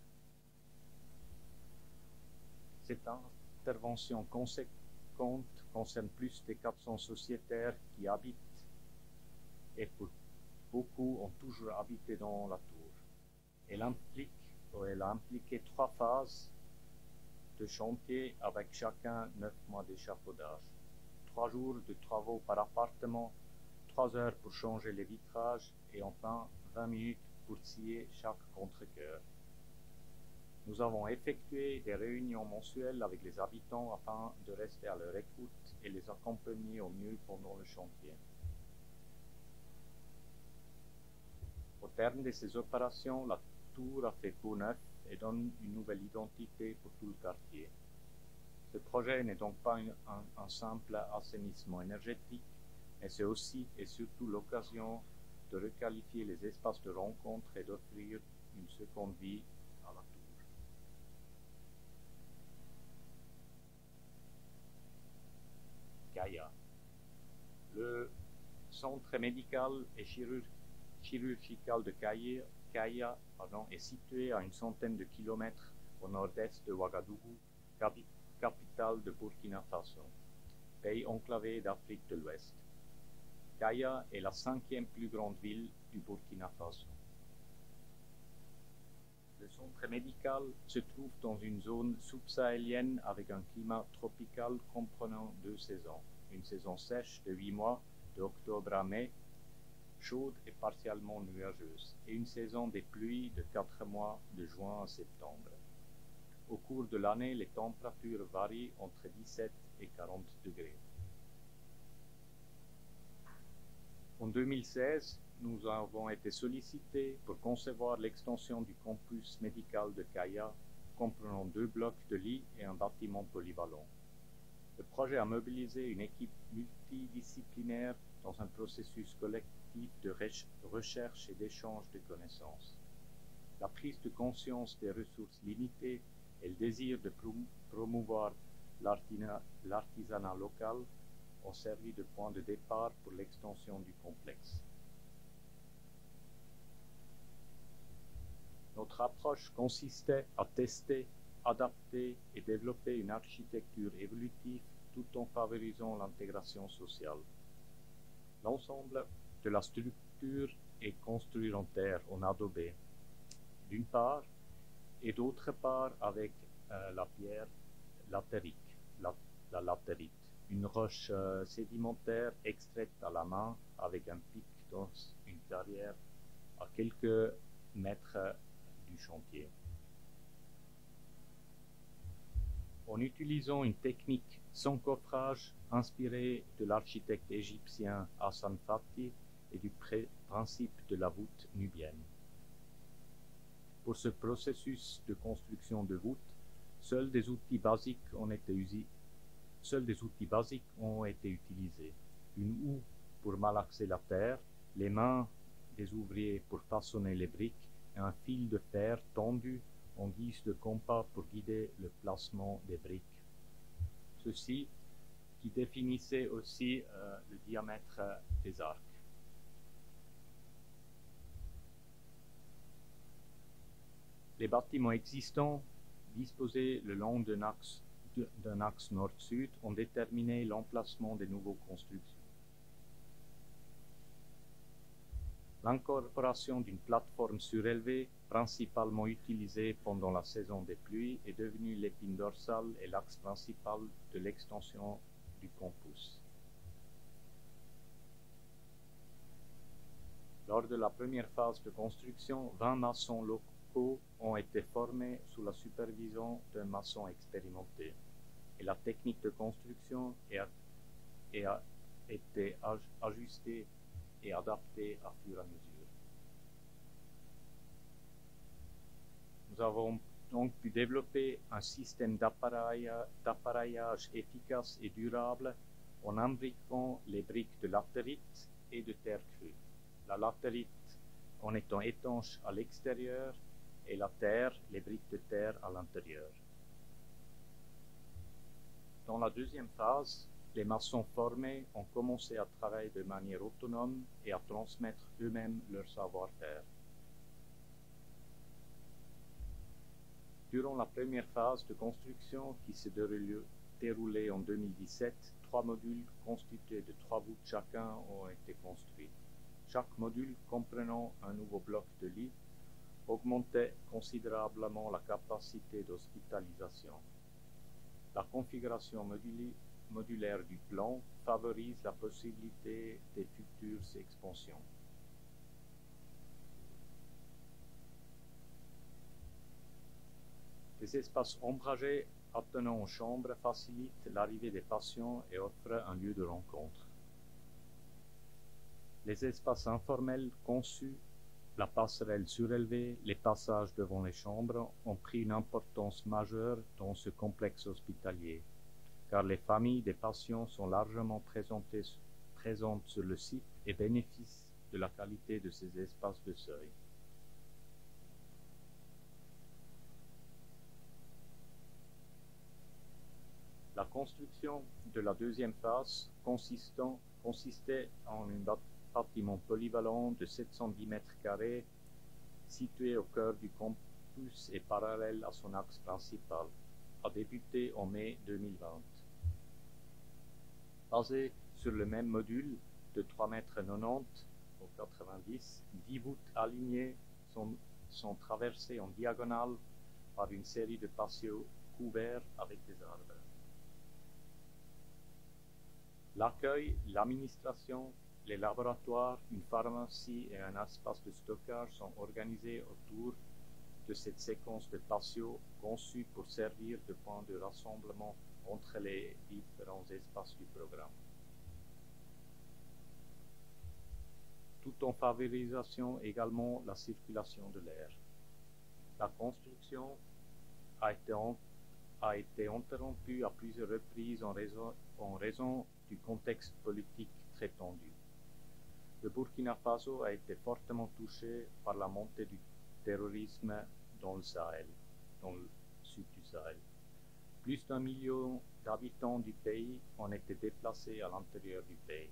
E: Cette intervention conséquente concerne plus de 400 sociétaires qui habitent et pour beaucoup ont toujours habité dans la tour. Elle a impliqué 3 phases de chantier avec chacun 9 mois d'échafaudage, 3 jours de travaux par appartement, 3 heures pour changer les vitrages et enfin 20 minutes pour scier chaque contre-cœur. Nous avons effectué des réunions mensuelles avec les habitants afin de rester à leur écoute et les accompagner au mieux pendant le chantier. Au terme de ces opérations, la tour a fait peau neuf et donne une nouvelle identité pour tout le quartier. Ce projet n'est donc pas un simple assainissement énergétique, mais c'est aussi et surtout l'occasion de requalifier les espaces de rencontre et d'offrir une seconde vie à la tour. Gaïa. Le centre médical et chirurgical de Gaïa est situé à une centaine de kilomètres au nord-est de Ouagadougou, capitale de Burkina Faso, pays enclavé d'Afrique de l'Ouest. Gaïa est la 5e plus grande ville du Burkina Faso. Le centre médical se trouve dans une zone subsahélienne avec un climat tropical comprenant 2 saisons. Une saison sèche de 8 mois, de octobre à mai, chaude et partiellement nuageuse, et une saison des pluies de 4 mois, de juin à septembre. Au cours de l'année, les températures varient entre 17 et 40 degrés. En 2016, nous avons été sollicités pour concevoir l'extension du campus médical de Gaïa, comprenant 2 blocs de lits et un bâtiment polyvalent. Le projet a mobilisé une équipe multidisciplinaire dans un processus collectif de recherche et d'échange de connaissances. La prise de conscience des ressources limitées et le désir de promouvoir l'artisanat local ont servi de point de départ pour l'extension du complexe. Notre approche consistait à tester, adapter et développer une architecture évolutive tout en favorisant l'intégration sociale. L'ensemble de la structure est construit en terre, en adobé, d'une part, et d'autre part avec la pierre latérique, la latérite, une roche sédimentaire extraite à la main avec un pic dans une carrière à quelques mètres du chantier. En utilisant une technique sans coffrage inspirée de l'architecte égyptien Hassan Fati et du principe de la voûte nubienne. Pour ce processus de construction de voûte, seuls des outils basiques ont été utilisés. Une houe pour malaxer la terre, les mains des ouvriers pour façonner les briques et un fil de fer tendu en guise de compas pour guider le placement des briques. Ceci qui définissait aussi le diamètre des arcs. Les bâtiments existants, disposés le long d'un axe nord-sud, ont déterminé l'emplacement des nouvelles constructions. L'incorporation d'une plateforme surélevée, principalement utilisée pendant la saison des pluies, est devenue l'épine dorsale et l'axe principal de l'extension du campus. Lors de la première phase de construction, 20 maçons locaux ont été formés sous la supervision d'un maçon expérimenté. Et la technique de construction a été ajustée et adaptée à fur et à mesure. Nous avons donc pu développer un système d'appareillage efficace et durable en imbriquant les briques de latérite et de terre crue. La latérite en étant étanche à l'extérieur et la terre, les briques de terre à l'intérieur. Dans la deuxième phase, les maçons formés ont commencé à travailler de manière autonome et à transmettre eux-mêmes leur savoir-faire. Durant la première phase de construction qui s'est déroulée en 2017, 3 modules constitués de 3 bouts chacun ont été construits. Chaque module comprenant un nouveau bloc de lit augmentait considérablement la capacité d'hospitalisation. La configuration modulaire du plan favorise la possibilité des futures expansions. Les espaces ombragés attenant aux chambres facilitent l'arrivée des patients et offrent un lieu de rencontre. Les espaces informels conçus, la passerelle surélevée, les passages devant les chambres ont pris une importance majeure dans ce complexe hospitalier, car les familles des patients sont largement présentes sur le site et bénéficient de la qualité de ces espaces de seuil. La construction de la deuxième phase consistait en un bâtiment polyvalent de 710 mètres carrés situé au cœur du campus et parallèle à son axe principal, a débuté en mai 2020. Basé sur le même module de 3,90 mètres au 90, 10 voûtes alignées sont traversées en diagonale par une série de patios couverts avec des arbres. L'accueil, l'administration, les laboratoires, une pharmacie et un espace de stockage sont organisés autour de cette séquence de patios conçus pour servir de point de rassemblement entre les différents espaces du programme. Tout en favorisant également la circulation de l'air. La construction a été interrompue à plusieurs reprises en raison du contexte politique très tendu. Le Burkina Faso a été fortement touché par la montée du terrorisme dans le Sahel, dans le sud du Sahel. Plus d'1 million d'habitants du pays ont été déplacés à l'intérieur du pays.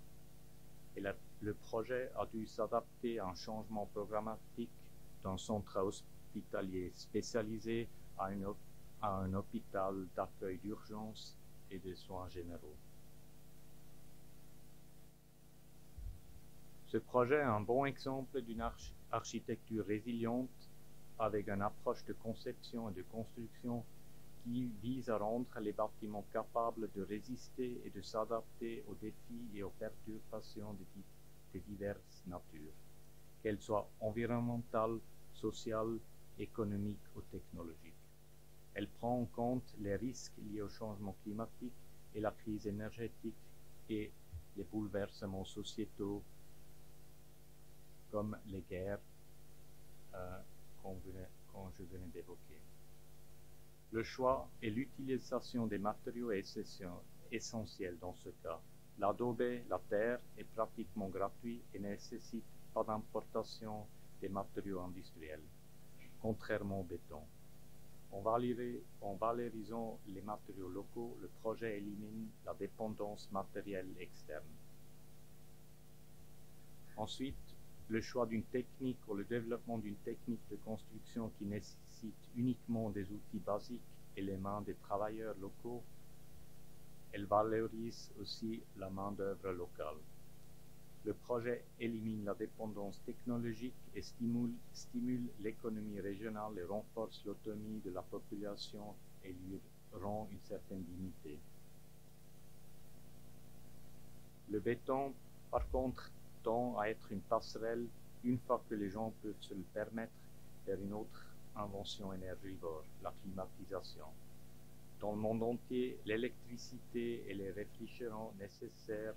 E: Et le projet a dû s'adapter à un changement programmatique d'un centre hospitalier spécialisé à un hôpital d'accueil d'urgence et de soins généraux. Ce projet est un bon exemple d'une architecture résiliente avec une approche de conception et de construction qui vise à rendre les bâtiments capables de résister et de s'adapter aux défis et aux perturbations de diverses natures, qu'elles soient environnementales, sociales, économiques ou technologiques. Elle prend en compte les risques liés au changement climatique et la crise énergétique et les bouleversements sociétaux comme les guerres qu'on je venais d'évoquer. Le choix et l'utilisation des matériaux est essentiel dans ce cas. L'adobe, la terre, est pratiquement gratuit et ne nécessite pas d'importation des matériaux industriels, contrairement au béton. En valorisant les matériaux locaux, le projet élimine la dépendance matérielle externe. Ensuite, le choix d'une technique ou le développement d'une technique de construction qui nécessite uniquement des outils basiques et les mains des travailleurs locaux, elle valorise aussi la main-d'œuvre locale. Le projet élimine la dépendance technologique et stimule l'économie régionale et renforce l'autonomie de la population et lui rend une certaine dignité. Le béton, par contre, tend à être une passerelle une fois que les gens peuvent se le permettre vers une autre invention énergivore, la climatisation. Dans le monde entier, l'électricité et les réfrigérants nécessaires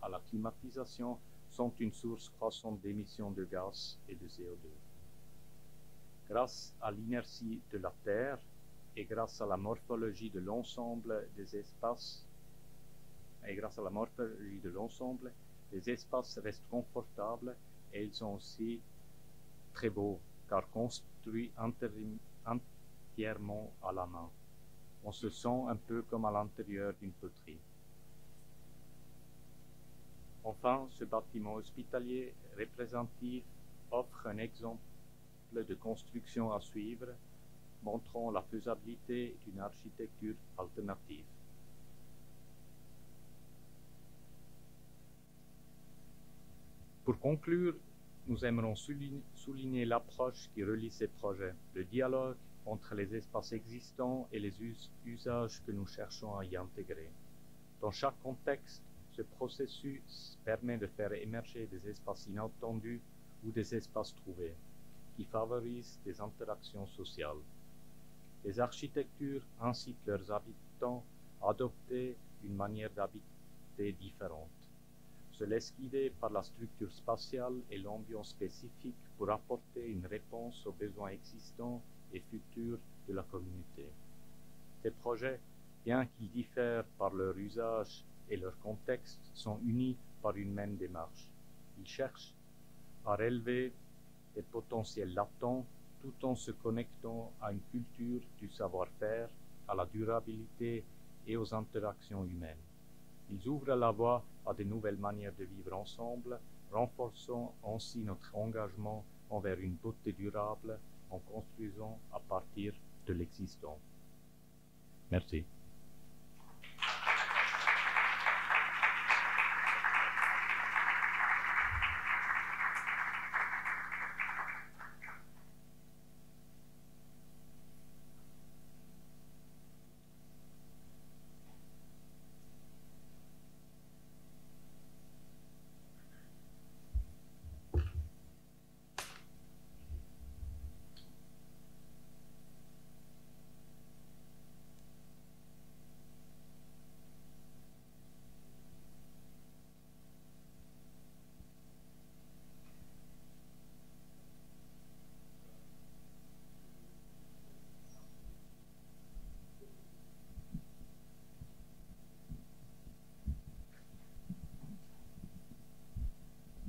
E: à la climatisation sont une source croissante d'émissions de gaz et de CO2. Grâce à l'inertie de la Terre et grâce à la morphologie de l'ensemble des espaces, les espaces restent confortables et ils sont aussi très beaux, car construits entièrement à la main. On se sent un peu comme à l'intérieur d'une poterie. Enfin, ce bâtiment hospitalier représentatif offre un exemple de construction à suivre, montrant la faisabilité d'une architecture alternative. Pour conclure, nous aimerons souligner l'approche qui relie ces projets, le dialogue entre les espaces existants et les usages que nous cherchons à y intégrer. Dans chaque contexte, ce processus permet de faire émerger des espaces inattendus ou des espaces trouvés, qui favorisent des interactions sociales. Les architectures incitent leurs habitants à adopter une manière d'habiter différente, se laissent guider par la structure spatiale et l'ambiance spécifique pour apporter une réponse aux besoins existants et futurs de la communauté. Ces projets, bien qu'ils diffèrent par leur usage et leur contexte, sont unis par une même démarche. Ils cherchent à relever des potentiels latents tout en se connectant à une culture du savoir-faire, à la durabilité et aux interactions humaines. Ils ouvrent la voie à de nouvelles manières de vivre ensemble, renforçant ainsi notre engagement envers une beauté durable en construisant à partir de l'existant. Merci.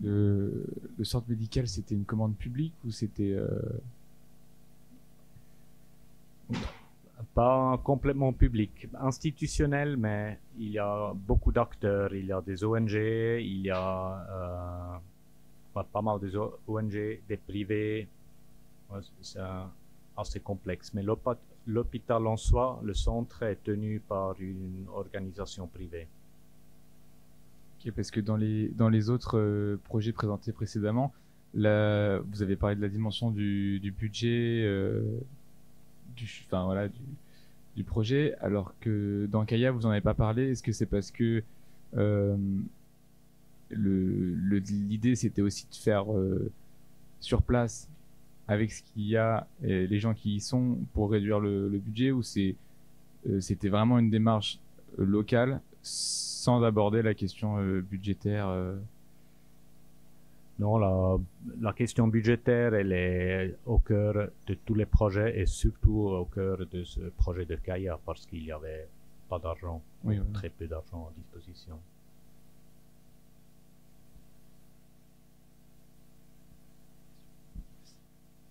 F: Le centre médical, c'était une commande publique ou c'était
E: Pas complètement public, institutionnel, mais il y a beaucoup d'acteurs, il y a des ONG, il y a pas mal de ONG, des privés, ouais, c'est assez complexe. Mais l'hôpital en soi, le centre est tenu par une organisation privée.
F: Ok, parce que dans les autres projets présentés précédemment, là, vous avez parlé de la dimension du budget, du projet, alors que dans Kaya, vous n'en avez pas parlé. Est-ce que c'est parce que l'idée, c'était aussi de faire sur place, avec ce qu'il y a, et les gens qui y sont, pour réduire le budget, ou c'était vraiment une démarche locale, sans aborder la question budgétaire
E: Non, la question budgétaire, elle est au cœur de tous les projets et surtout au cœur de ce projet de Kaya parce qu'il n'y avait pas d'argent,
F: oui, oui.
E: Très peu d'argent à disposition.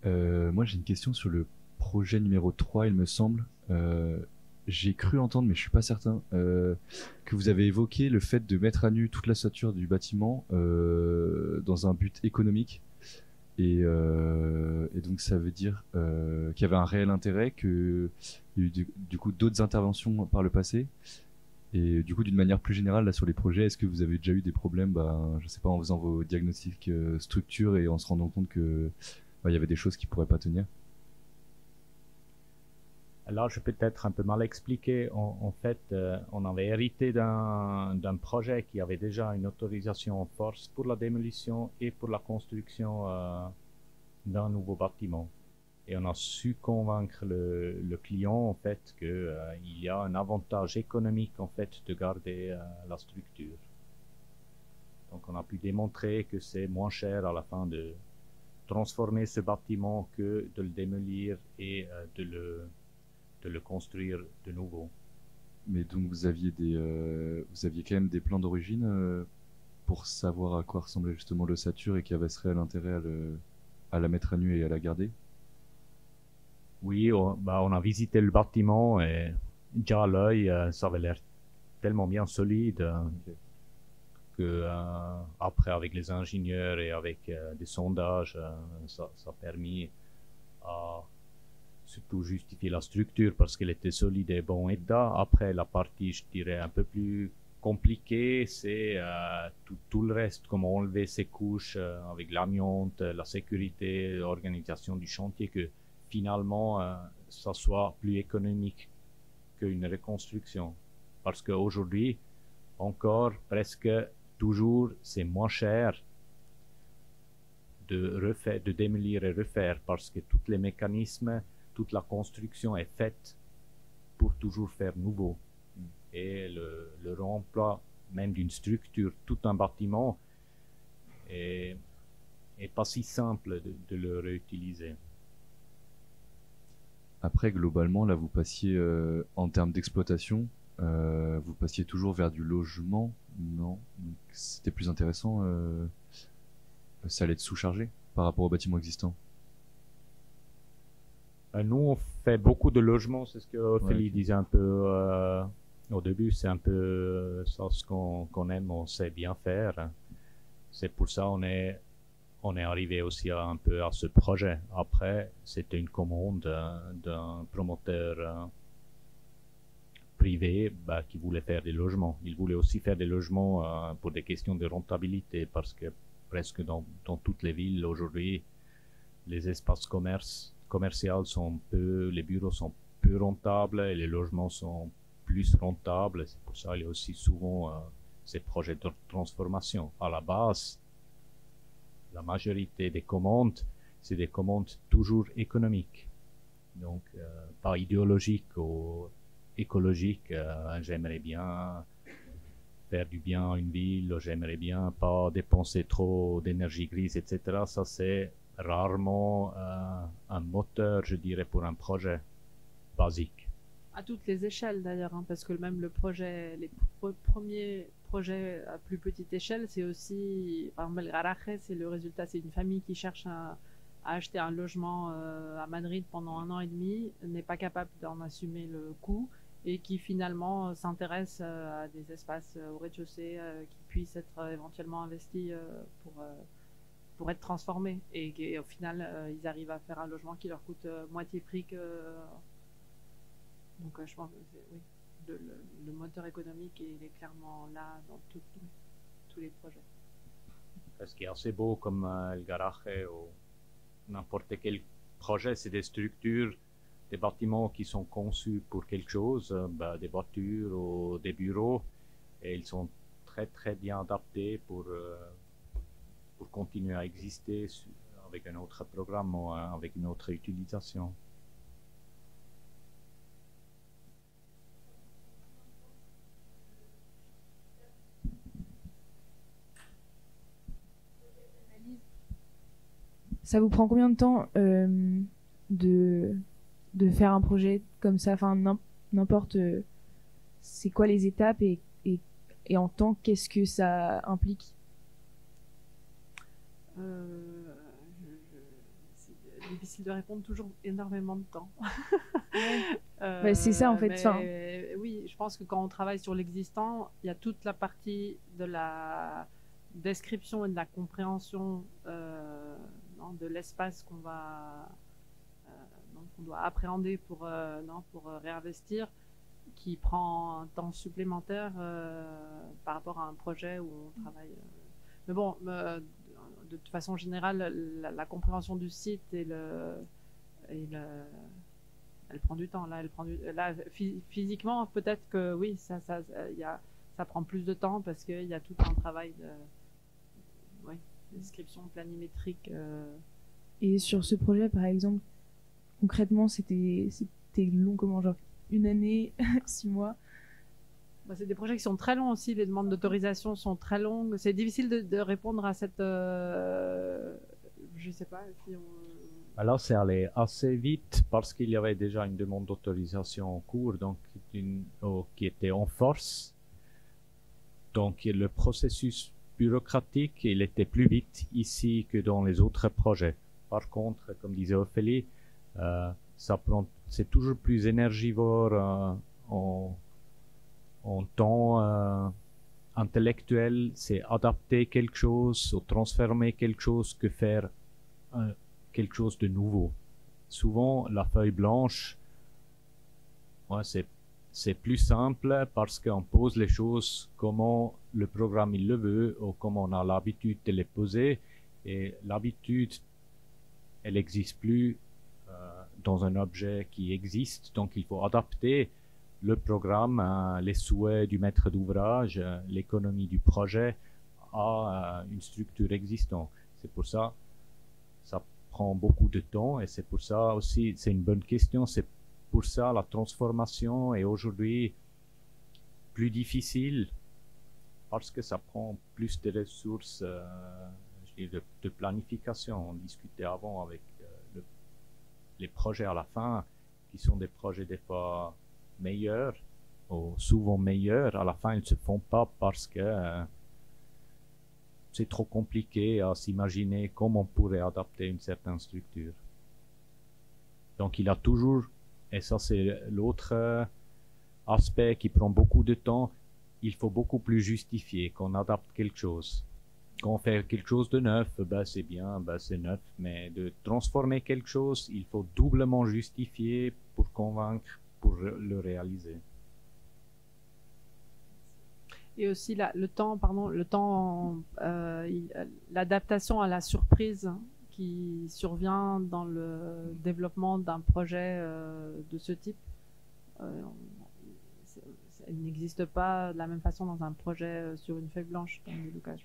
G: Moi j'ai une question sur le projet numéro 3, il me semble. J'ai cru entendre, mais je suis pas certain, que vous avez évoqué le fait de mettre à nu toute la ossature du bâtiment dans un but économique. Et donc ça veut dire qu'il y avait un réel intérêt, qu'il y a eu du coup d'autres interventions par le passé. Et du coup, d'une manière plus générale, là sur les projets, est-ce que vous avez déjà eu des problèmes, je sais pas, en faisant vos diagnostics structure et en se rendant compte que il y avait des choses qui pourraient pas tenir?
E: Là, je peux être un peu mal expliqué. En fait, on avait hérité d'un projet qui avait déjà une autorisation en force pour la démolition et pour la construction d'un nouveau bâtiment. Et on a su convaincre le client en fait que il y a un avantage économique en fait de garder la structure. Donc on a pu démontrer que c'est moins cher à la fin de transformer ce bâtiment que de le démolir et de le construire de nouveau.
G: Mais donc vous aviez quand même des plans d'origine pour savoir à quoi ressemblait justement l'ossature et qui avait ce réel intérêt à la mettre à nu et à la garder?
E: Oui, on a visité le bâtiment et déjà à l'œil, ça avait l'air tellement bien solide que après avec les ingénieurs et avec des sondages, ça a permis à surtout justifier la structure parce qu'elle était solide et bon état. Après la partie, je dirais, un peu plus compliquée, c'est tout le reste, comment enlever ces couches avec l'amiante, la sécurité, l'organisation du chantier, que finalement ça soit plus économique qu'une reconstruction. Parce qu'aujourd'hui, encore presque toujours, c'est moins cher de démolir et refaire parce que tous les mécanismes, toute la construction est faite pour toujours faire nouveau. Et le remploi même d'une structure, tout un bâtiment, est pas si simple de le réutiliser.
G: Après, globalement, là, vous passiez, en termes d'exploitation, vous passiez toujours vers du logement, non? Donc, c'était plus intéressant, ça allait être sous-chargé par rapport aux bâtiments existants.
E: Nous, on fait beaucoup de logements, c'est ce que Ophélie disait un peu au début, c'est un peu ça ce qu'on aime, on sait bien faire. C'est pour ça on est arrivé aussi un peu à ce projet. Après, c'était une commande d'un promoteur privé qui voulait faire des logements. Il voulait aussi faire des logements pour des questions de rentabilité, parce que presque dans toutes les villes aujourd'hui, les espaces commerciaux sont peu, les bureaux sont peu rentables et les logements sont plus rentables. C'est pour ça qu'il y a aussi souvent ces projets de transformation. À la base, la majorité des commandes, c'est des commandes toujours économiques. Donc, pas idéologiques ou écologiques. J'aimerais bien faire du bien à une ville, j'aimerais bien pas dépenser trop d'énergie grise, etc. Ça, c'est rarement un moteur, je dirais, pour un projet basique.
D: À toutes les échelles d'ailleurs, hein, parce que même les premiers projets à plus petite échelle, c'est aussi, par exemple, le garaje, c'est le résultat, c'est une famille qui cherche à acheter un logement à Madrid pendant 1 an et demi, n'est pas capable d'en assumer le coût et qui finalement s'intéresse à des espaces au rez-de-chaussée qui puissent être éventuellement investis pour être transformés. Et au final, ils arrivent à faire un logement qui leur coûte moitié prix que... Donc je pense que oui, le moteur économique il est clairement là dans tous les projets.
E: Ce qui est assez beau comme le garaje ou n'importe quel projet, c'est des structures, des bâtiments qui sont conçus pour quelque chose, des voitures ou des bureaux, et ils sont très très bien adaptés pour continuer à exister avec un autre programme ou avec une autre utilisation.
H: Ça vous prend combien de temps de faire un projet comme ça, enfin n'importe, c'est quoi les étapes et en temps, qu'est-ce que ça implique?
D: C'est difficile de répondre, toujours énormément de temps.
H: C'est ça en fait.
D: Oui, je pense que quand on travaille sur l'existant, il y a toute la partie de la description et de la compréhension de l'espace qu'on doit appréhender pour réinvestir, qui prend un temps supplémentaire par rapport à un projet où on travaille. Mais bon, de toute façon générale, la compréhension du site et elle prend du temps. Là, physiquement, peut-être que oui, ça prend plus de temps parce qu'il y a tout un travail de description planimétrique.
H: Et sur ce projet, par exemple, concrètement, c'était long, comment, genre 1 année, 6 mois?
D: C'est des projets qui sont très longs aussi, les demandes d'autorisation sont très longues. C'est difficile de répondre à cette... je sais pas si on...
E: Alors, c'est allé assez vite parce qu'il y avait déjà une demande d'autorisation en cours, donc qui était en force. Donc, le processus bureaucratique, il était plus vite ici que dans les autres projets. Par contre, comme disait Ophélie, c'est toujours plus énergivore en temps intellectuel, c'est adapter quelque chose ou transformer quelque chose que faire quelque chose de nouveau. Souvent, la feuille blanche, c'est plus simple parce qu'on pose les choses comment le programme il le veut ou comment on a l'habitude de les poser, et l'habitude, elle n'existe plus dans un objet qui existe, donc il faut adapter le programme, les souhaits du maître d'ouvrage, l'économie du projet à une structure existante. C'est pour ça ça prend beaucoup de temps, et c'est pour ça aussi, c'est une bonne question, c'est pour ça la transformation est aujourd'hui plus difficile parce que ça prend plus de ressources de planification. On discutait avant avec les projets à la fin, qui sont des projets des fois meilleurs, ou souvent meilleurs, à la fin ils ne se font pas parce que c'est trop compliqué à s'imaginer comment on pourrait adapter une certaine structure. Donc il y a toujours, et ça c'est l'autre aspect qui prend beaucoup de temps, il faut beaucoup plus justifier qu'on adapte quelque chose. Quand on fait quelque chose de neuf, c'est bien, c'est neuf, mais de transformer quelque chose, il faut doublement justifier pour convaincre, pour le réaliser.
D: Et aussi l'adaptation à la surprise qui survient dans le développement d'un projet de ce type. Elle n'existe pas de la même façon dans un projet sur une feuille blanche, comme dit Lucas.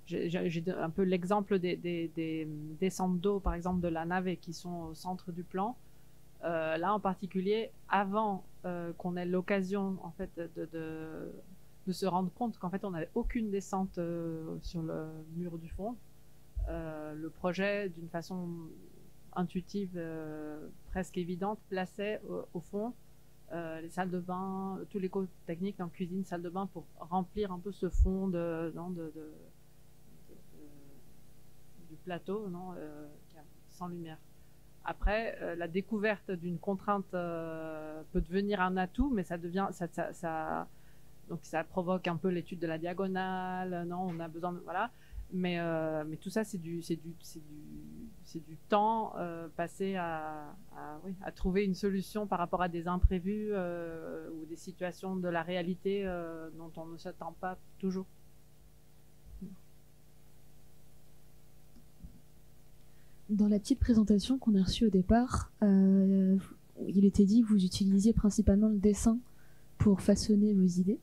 D: J'ai un peu l'exemple des descentes d'eau, par exemple, de la navette qui sont au centre du plan. Là, en particulier, avant qu'on ait l'occasion, en fait, de se rendre compte qu'en fait, on n'avait aucune descente sur le mur du fond. Le projet, d'une façon intuitive, presque évidente, plaçait au fond les salles de bain, tous les codes techniques en cuisine, salle de bain, pour remplir un peu ce fond du plateau, sans lumière. Après, la découverte d'une contrainte peut devenir un atout, mais ça devient, donc ça provoque un peu l'étude de la diagonale. On a besoin de, voilà. Mais tout ça, c'est du temps passé à trouver une solution par rapport à des imprévus ou des situations de la réalité dont on ne s'attend pas toujours.
I: Dans la petite présentation qu'on a reçue au départ, il était dit que vous utilisiez principalement le dessin pour façonner vos idées.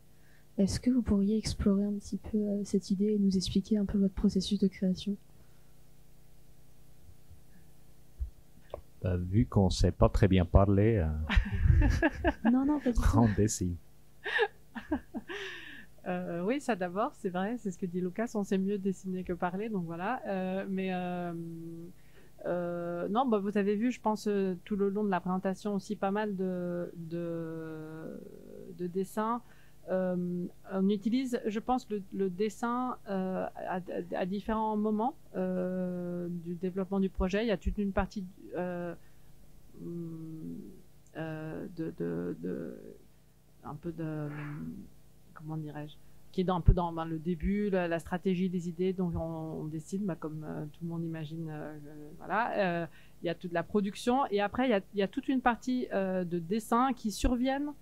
I: Est-ce que vous pourriez explorer un petit peu cette idée et nous expliquer un peu votre processus de création?
E: Vu qu'on ne sait pas très bien parler,
I: non, pas du tout.
E: on dessine.
D: Oui, ça d'abord, c'est vrai, c'est ce que dit Lucas, on sait mieux dessiner que parler, donc voilà. Non, vous avez vu, je pense, tout le long de la présentation aussi pas mal de dessins. On utilise, je pense, le dessin à différents moments du développement du projet. Il y a toute une partie un peu de comment dirais-je, qui est un peu dans le début, la stratégie des idées dont on décide, comme tout le monde imagine. Voilà, il y a toute la production, et après il y a toute une partie de dessins qui surviennent.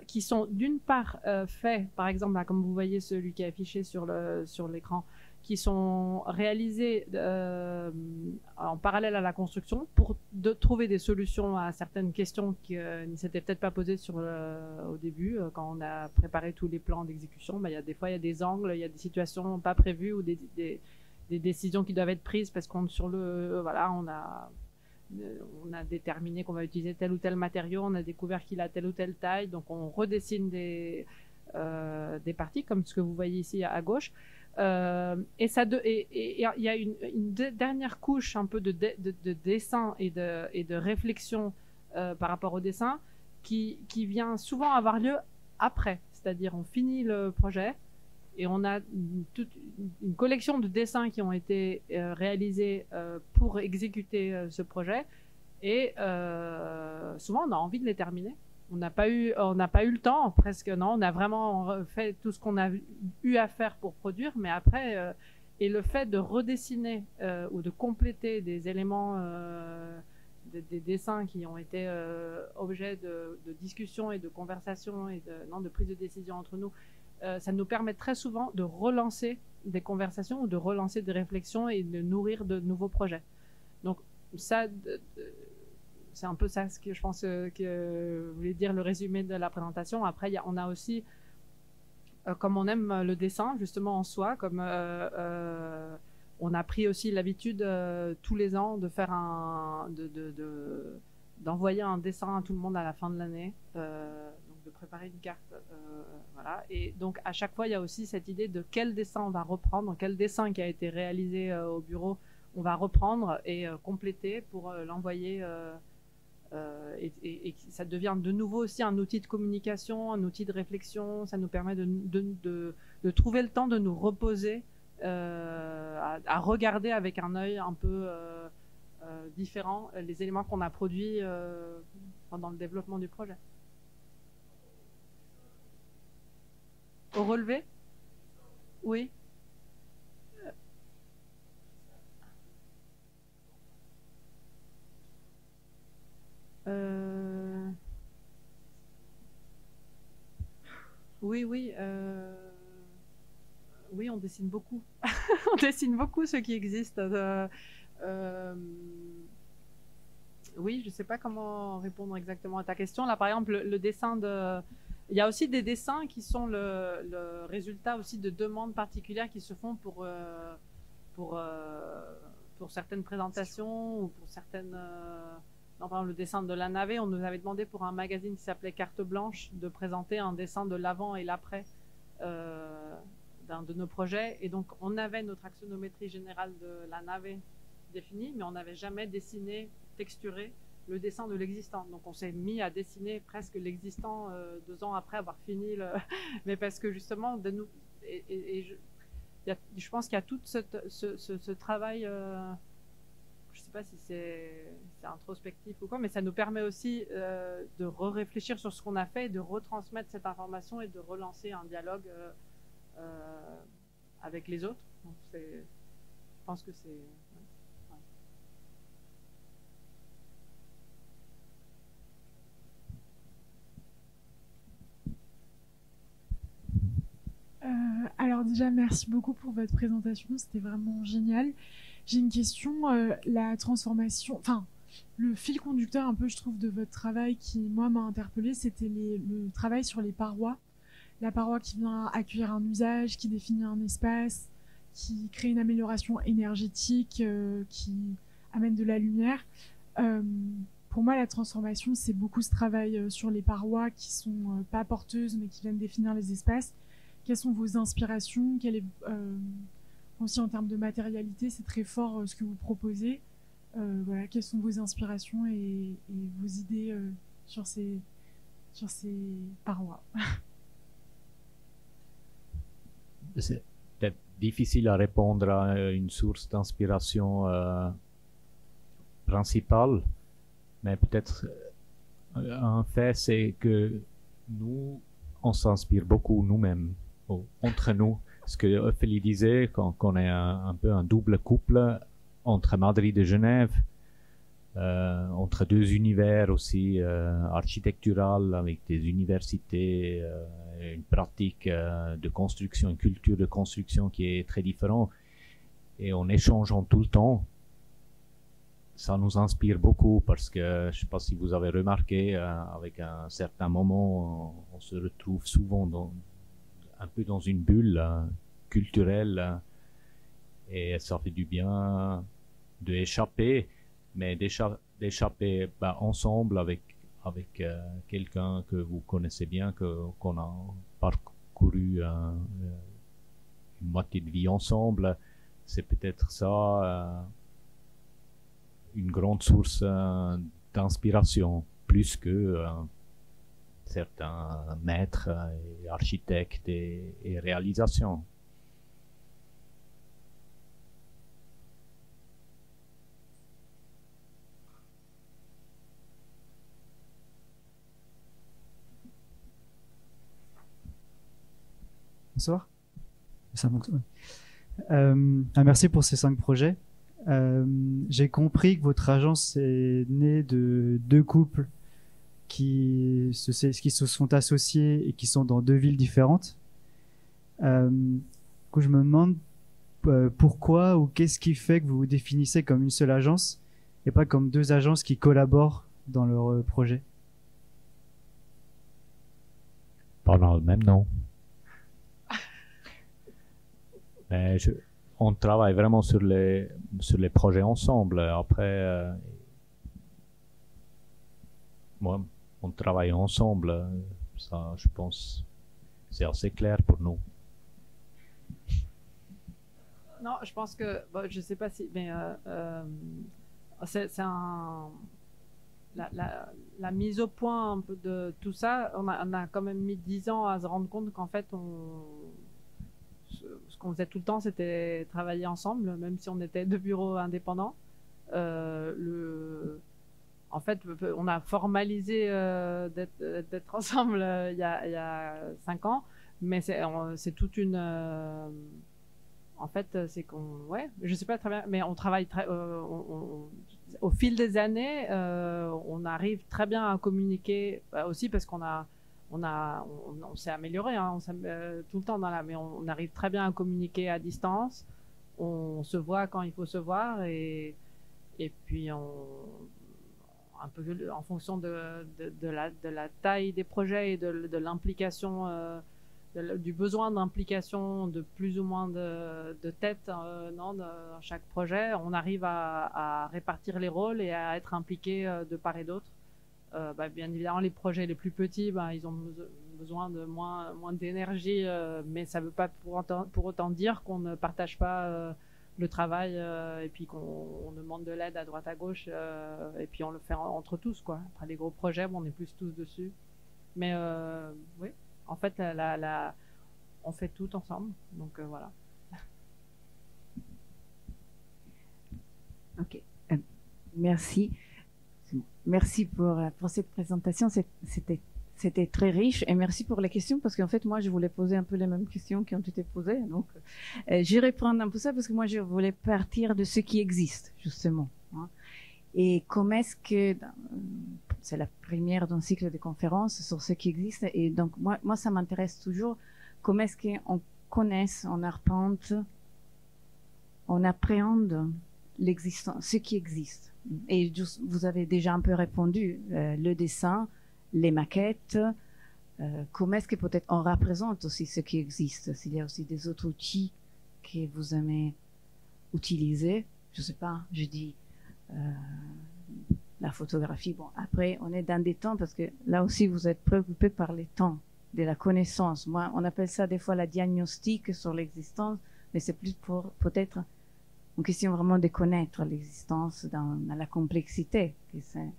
D: Qui sont d'une part faits, par exemple, là, comme vous voyez celui qui est affiché sur l'écran, qui sont réalisés en parallèle à la construction pour trouver des solutions à certaines questions qui ne s'étaient peut-être pas posées au début. Quand on a préparé tous les plans d'exécution, des fois il y a des angles, il y a des situations pas prévues ou des décisions qui doivent être prises parce qu'on on a déterminé qu'on va utiliser tel ou tel matériau, on a découvert qu'il a telle ou telle taille, donc on redessine des parties comme ce que vous voyez ici à gauche. Et il y a une dernière couche un peu de dessin et de réflexion par rapport au dessin qui vient souvent avoir lieu après, c'est-à-dire on finit le projet et on a une collection de dessins qui ont été réalisés pour exécuter ce projet et souvent on a envie de les terminer. On n'a pas eu le temps, presque non. On a vraiment fait tout ce qu'on a eu à faire pour produire, mais après, et le fait de redessiner ou de compléter des éléments, des dessins qui ont été objet de discussion et de conversation et de prise de décision entre nous, ça nous permet très souvent de relancer des conversations ou de relancer des réflexions et de nourrir de nouveaux projets. Donc ça. C'est un peu ça ce que je pense que voulait dire le résumé de la présentation. Après, on a aussi, comme on aime le dessin justement en soi, comme on a pris aussi l'habitude tous les ans de faire d'envoyer un dessin à tout le monde à la fin de l'année, donc de préparer une carte, voilà. Et donc à chaque fois, il y a aussi cette idée de quel dessin on va reprendre, quel dessin qui a été réalisé au bureau, on va reprendre et compléter pour l'envoyer. Et ça devient de nouveau aussi un outil de communication, un outil de réflexion. Ça nous permet de trouver le temps de nous reposer, à regarder avec un œil un peu différent les éléments qu'on a produits pendant le développement du projet. Au relevé? Oui. Oui, oui, on dessine beaucoup. On dessine beaucoup ce qui existe. Oui, je ne sais pas comment répondre exactement à ta question. Là, par exemple, le dessin il y a aussi des dessins qui sont le résultat aussi de demandes particulières qui se font pour certaines présentations ou pour certaines... Par exemple, le dessin de la navette, on nous avait demandé pour un magazine qui s'appelait Carte Blanche de présenter un dessin de l'avant et l'après d'un de nos projets. Et donc, on avait notre axonométrie générale de la navette définie, mais on n'avait jamais dessiné, texturé le dessin de l'existant. Donc, on s'est mis à dessiner presque l'existant 2 ans après avoir fini le... Mais parce que justement, je pense qu'il y a tout ce travail... je ne sais pas si c'est introspectif ou quoi, mais ça nous permet aussi de réfléchir sur ce qu'on a fait et de retransmettre cette information et de relancer un dialogue avec les autres. Donc je pense que c'est...
J: Alors déjà, merci beaucoup pour votre présentation, c'était vraiment génial. J'ai une question, la transformation, enfin, le fil conducteur un peu, je trouve, de votre travail qui, moi, m'a interpellée, c'était le travail sur les parois. La paroi qui vient accueillir un usage, qui définit un espace, qui crée une amélioration énergétique, qui amène de la lumière. Pour moi, la transformation, c'est beaucoup ce travail sur les parois qui sont pas porteuses, mais qui viennent définir les espaces. Quelles sont vos inspirations? Aussi en termes de matérialité, c'est très fort ce que vous proposez. Voilà, quelles sont vos inspirations et vos idées sur ces parois?
E: C'est peut-être difficile à répondre à une source d'inspiration principale, mais peut-être un fait, c'est que nous, on s'inspire beaucoup nous-mêmes, entre nous. Ce que Ophélie disait, qu'on est un peu un double couple entre Madrid et Genève, entre 2 univers aussi architectural avec des universités, une pratique de construction, une culture de construction qui est très différente. et en échangeant tout le temps, ça nous inspire beaucoup parce que je ne sais pas si vous avez remarqué, avec un certain moment, on se retrouve souvent un peu dans une bulle culturelle et ça fait du bien d'échapper, mais d'échapper ensemble avec quelqu'un que vous connaissez bien, qu'on a parcouru une moitié de vie ensemble. C'est peut-être ça une grande source d'inspiration, plus que certains maîtres et architectes et réalisations.
K: Bonsoir. Merci pour ces 5 projets. J'ai compris que votre agence est née de 2 couples qui se sont associés et qui sont dans 2 villes différentes. Du coup, je me demande pourquoi ou qu'est-ce qui fait que vous vous définissez comme une seule agence et pas comme 2 agences qui collaborent dans leur projet.
E: Pendant le même nom. Mais on travaille vraiment sur les projets ensemble. Après, on travaille ensemble. Ça, je pense, c'est assez clair pour nous.
D: Non, je pense que, bon, je sais pas si, mais c'est la mise au point un peu de tout ça. On a quand même mis 10 ans à se rendre compte qu'en fait, ce qu'on faisait tout le temps, c'était travailler ensemble, même si on était 2 bureaux indépendants. En fait, on a formalisé d'être ensemble il y a 5 ans, mais c'est toute une... en fait, c'est qu'on... Ouais, je sais pas très bien, mais on travaille au fil des années, on arrive très bien à communiquer aussi parce qu'on s'est amélioré, hein, tout le temps mais on arrive très bien à communiquer à distance. On se voit quand il faut se voir et puis un peu en fonction de la taille des projets et de l'implication, du besoin d'implication de plus ou moins de têtes dans chaque projet, on arrive à répartir les rôles et à être impliqué de part et d'autre. Bien évidemment, les projets les plus petits, ils ont besoin de moins d'énergie, mais ça ne veut pas pour autant dire qu'on ne partage pas le travail et puis qu'on demande de l'aide à droite à gauche et puis on le fait entre tous, quoi. Après les gros projets, on est plus tous dessus. Mais oui, en fait, on fait tout ensemble, donc voilà.
L: Ok, merci. Merci pour cette présentation, c'était très riche et merci pour les questions parce qu'en fait moi je voulais poser un peu les mêmes questions qui ont été posées, donc j'irai prendre un peu ça parce que moi je voulais partir de ce qui existe justement, hein. Et comment est-ce que c'est la première d'un cycle de conférences sur ce qui existe et donc moi ça m'intéresse toujours comment est-ce qu'on connaisse, on arpente, on appréhende l'existence, ce qui existe. Et vous avez déjà un peu répondu, le dessin, les maquettes, comment est-ce que peut-être on représente aussi ce qui existe, s'il y a aussi des autres outils que vous aimez utiliser, je sais pas, je dis la photographie, bon après on est dans des temps parce que là aussi vous êtes préoccupé par les temps de la connaissance, moi on appelle ça des fois la diagnostic sur l'existence, mais c'est plus pour peut-être une question vraiment de connaître l'existence dans la complexité, que c'est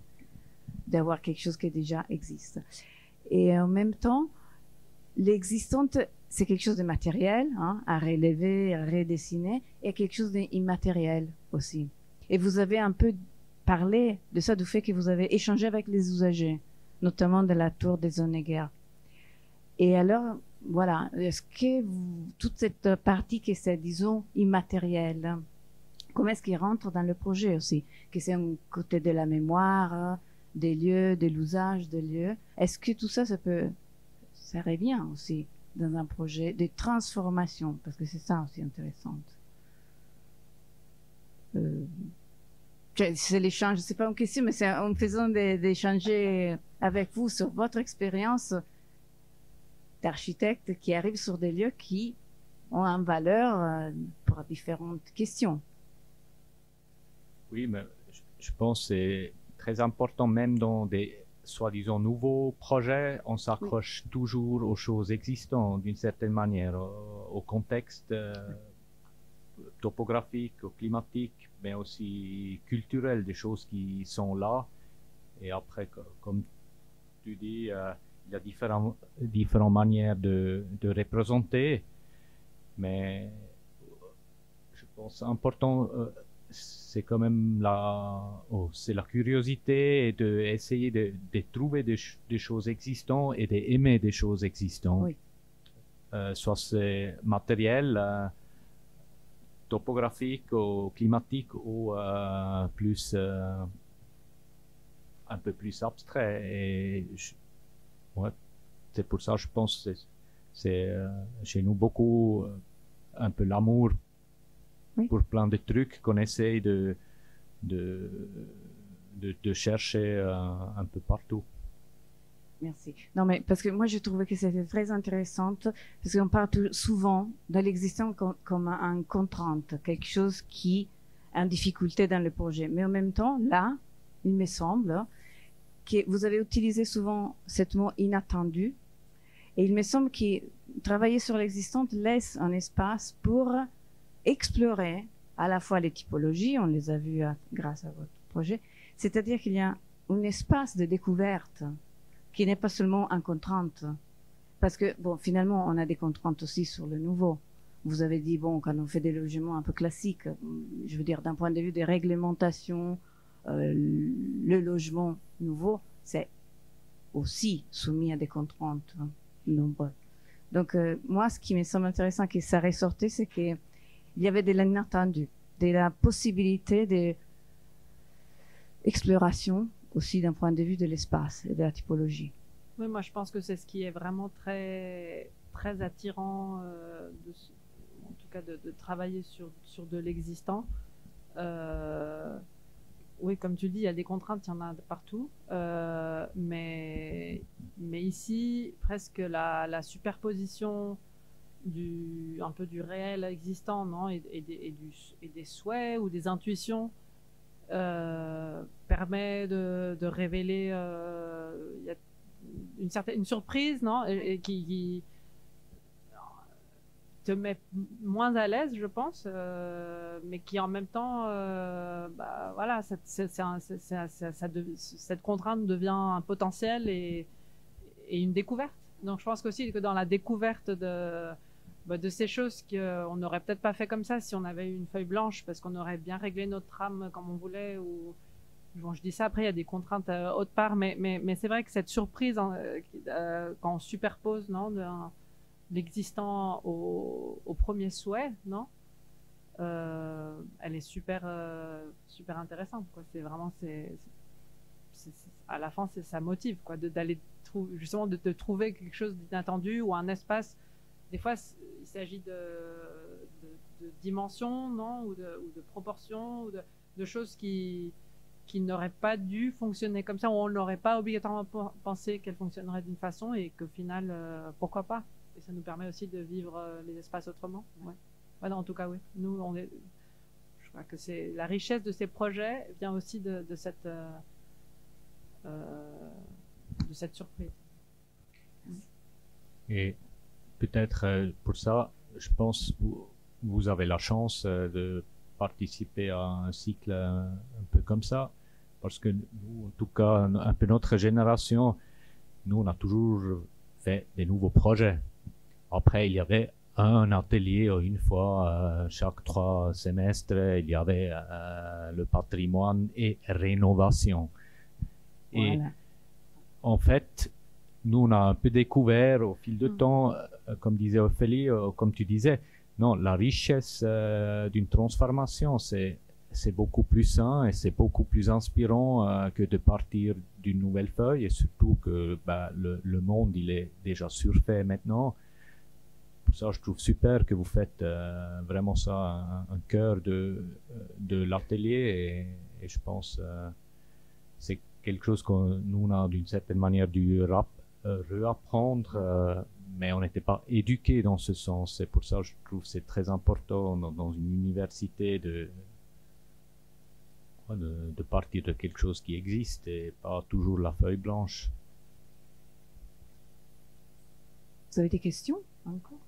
L: d'avoir quelque chose qui déjà existe. Et en même temps, l'existante, c'est quelque chose de matériel, hein, à relever, à redessiner, et quelque chose d'immatériel aussi. Et vous avez un peu parlé de ça, du fait que vous avez échangé avec les usagers, notamment de la tour des Honegger. Et alors, voilà, est-ce que toute cette partie qui est, disons, immatérielle, comment est-ce qu'il rentre dans le projet aussi, que c'est un côté de la mémoire, des lieux, de l'usage des lieux. Est-ce que tout ça, ça revient aussi dans un projet de transformation, parce que c'est ça aussi intéressant. c'est l'échange, c'est pas une question, mais c'est en faisant d'échanger avec vous sur votre expérience d'architecte qui arrive sur des lieux qui ont une valeur pour différentes questions.
E: Oui, mais je pense que c'est très important, même dans des soi-disant nouveaux projets, on s'accroche toujours aux choses existantes d'une certaine manière, au contexte topographique, climatique, mais aussi culturel, des choses qui sont là. Et après, comme tu dis, il y a différentes manières de représenter, mais je pense important, c'est quand même c'est la curiosité et d'essayer de trouver des choses existantes et d'aimer des choses existantes.
L: Oui.
E: Soit c'est matériel, topographique ou climatique ou plus un peu plus abstrait. Et ouais, c'est pour ça je pense que c'est chez nous beaucoup un peu l'amour pour plein de trucs qu'on essaye de chercher un peu partout.
L: Merci. Non, mais parce que moi, je trouvais que c'était très intéressant, parce qu'on parle souvent de l'existence comme une contrainte, quelque chose qui est en difficulté dans le projet. Mais en même temps, là, il me semble que vous avez utilisé souvent ce mot inattendu, et il me semble que travailler sur l'existence laisse un espace pour explorer à la fois les typologies, on les a vues grâce à votre projet, c'est-à-dire qu'il y a un espace de découverte qui n'est pas seulement une contrainte. Parce que, bon, finalement, on a des contraintes aussi sur le nouveau. Vous avez dit, bon, quand on fait des logements un peu classiques, je veux dire, d'un point de vue des réglementations, le logement nouveau, c'est aussi soumis à des contraintes nombreuses. Donc, moi, ce qui me semble intéressant que ça ressortait, c'est qu'il y avait de l'inattendu, de la possibilité d'exploration aussi d'un point de vue de l'espace et de la typologie.
D: Oui, moi je pense que c'est ce qui est vraiment très, très attirant, en tout cas de travailler sur de l'existant. Oui, comme tu dis, il y a des contraintes, il y en a partout, mais ici, presque la superposition un peu du réel existant, non, et des souhaits ou des intuitions permet de révéler il y a une surprise, non, et qui te met moins à l'aise, je pense, mais qui en même temps, voilà, cette contrainte devient un potentiel et une découverte. Donc je pense qu'aussi que dans la découverte de ces choses qu'on n'aurait peut-être pas fait comme ça si on avait eu une feuille blanche, parce qu'on aurait bien réglé notre trame comme on voulait, ou bon, je dis ça, après il y a des contraintes autre part, mais c'est vrai que cette surprise quand on superpose, non, l'existant au premier souhait, non, elle est super intéressante, quoi. C'est vraiment à la fin ça motive, quoi, d'aller justement de trouver quelque chose d'inattendu ou un espace. Des fois, il s'agit de dimensions, non, ou de proportions, ou de choses qui n'auraient pas dû fonctionner comme ça, ou on n'aurait pas obligatoirement pensé qu'elles fonctionneraient d'une façon, et qu'au final, pourquoi pas. Et ça nous permet aussi de vivre les espaces autrement. Ouais. Ouais, non, en tout cas, oui. Nous, je crois que c'est la richesse de ces projets vient aussi de cette surprise.
E: Et peut-être pour ça, je pense que vous avez la chance de participer à un cycle un peu comme ça, parce que nous, en tout cas, un peu notre génération, nous, on a toujours fait des nouveaux projets. Après, il y avait un atelier une fois chaque 3 semestres, il y avait le patrimoine et rénovation. Et voilà. En fait, nous, on a un peu découvert au fil du temps, comme disait Ophélie, comme tu disais, non, la richesse d'une transformation, c'est beaucoup plus sain et c'est beaucoup plus inspirant que de partir d'une nouvelle feuille, et surtout que le monde, il est déjà surfait maintenant. pour ça, je trouve super que vous faites vraiment ça un cœur de l'atelier et je pense c'est quelque chose que nous on a d'une certaine manière dû réapprendre, mais on n'était pas éduqués dans ce sens. C'est pour ça que je trouve que c'est très important dans une université de partir de quelque chose qui existe et pas toujours la feuille blanche.
L: Vous avez des questions encore?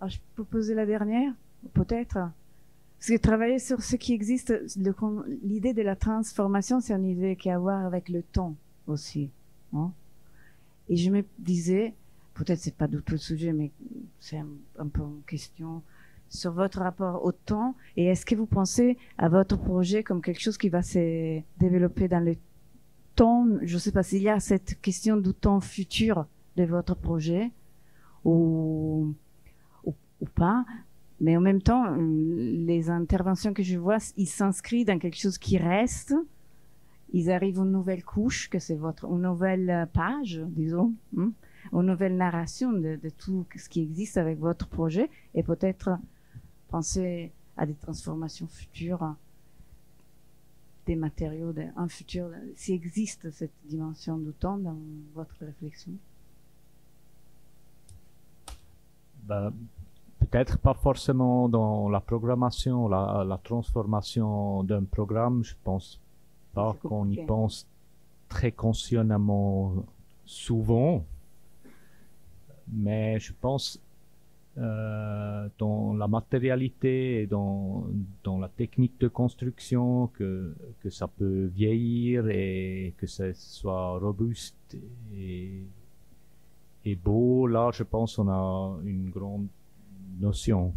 L: Alors, je peux poser la dernière, peut-être. Parce que travailler sur ce qui existe, l'idée de la transformation, c'est une idée qui a à voir avec le temps aussi. Hein? Et je me disais, peut-être c'est pas du tout le sujet, mais c'est un peu une question sur votre rapport au temps. Et est-ce que vous pensez à votre projet comme quelque chose qui va se développer dans le temps? Je ne sais pas s'il y a cette question du temps futur de votre projet ou pas. Mais en même temps, les interventions que je vois, ils s'inscrivent dans quelque chose qui reste. Ils arrivent à une nouvelle couche, que c'est une nouvelle page, disons, une nouvelle narration de tout ce qui existe avec votre projet. Et peut-être penser à des transformations futures, des matériaux, un futur, s'il existe cette dimension du temps dans votre réflexion.
E: Peut-être pas forcément dans la programmation, la transformation d'un programme. Je pense pas qu'on y pense très consciemment souvent, mais je pense dans la matérialité et dans la technique de construction que ça peut vieillir et que ça soit robuste et beau. Là, je pense qu'on a une grande notion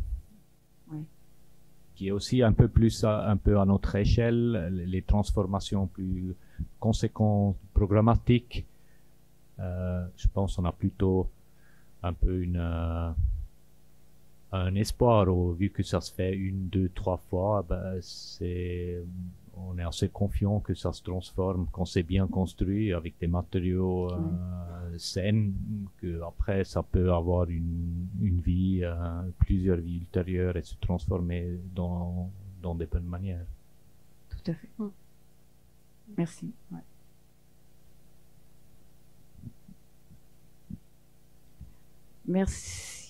E: qui est aussi un peu plus un peu à notre échelle, les transformations plus conséquentes, programmatiques. Je pense qu'on a plutôt un peu un espoir, vu que ça se fait 1, 2, 3 fois, on est assez confiant que ça se transforme quand c'est bien construit avec des matériaux sains, que après ça peut avoir une vie, plusieurs vies ultérieures et se transformer dans des bonnes manières.
L: Tout à fait. Merci. Ouais. Merci.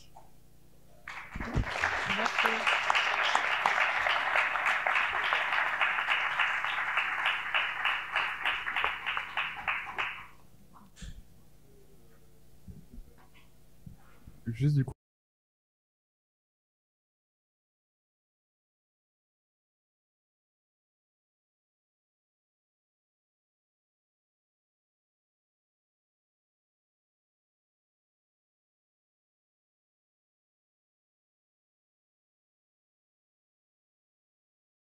A: Juste du coup.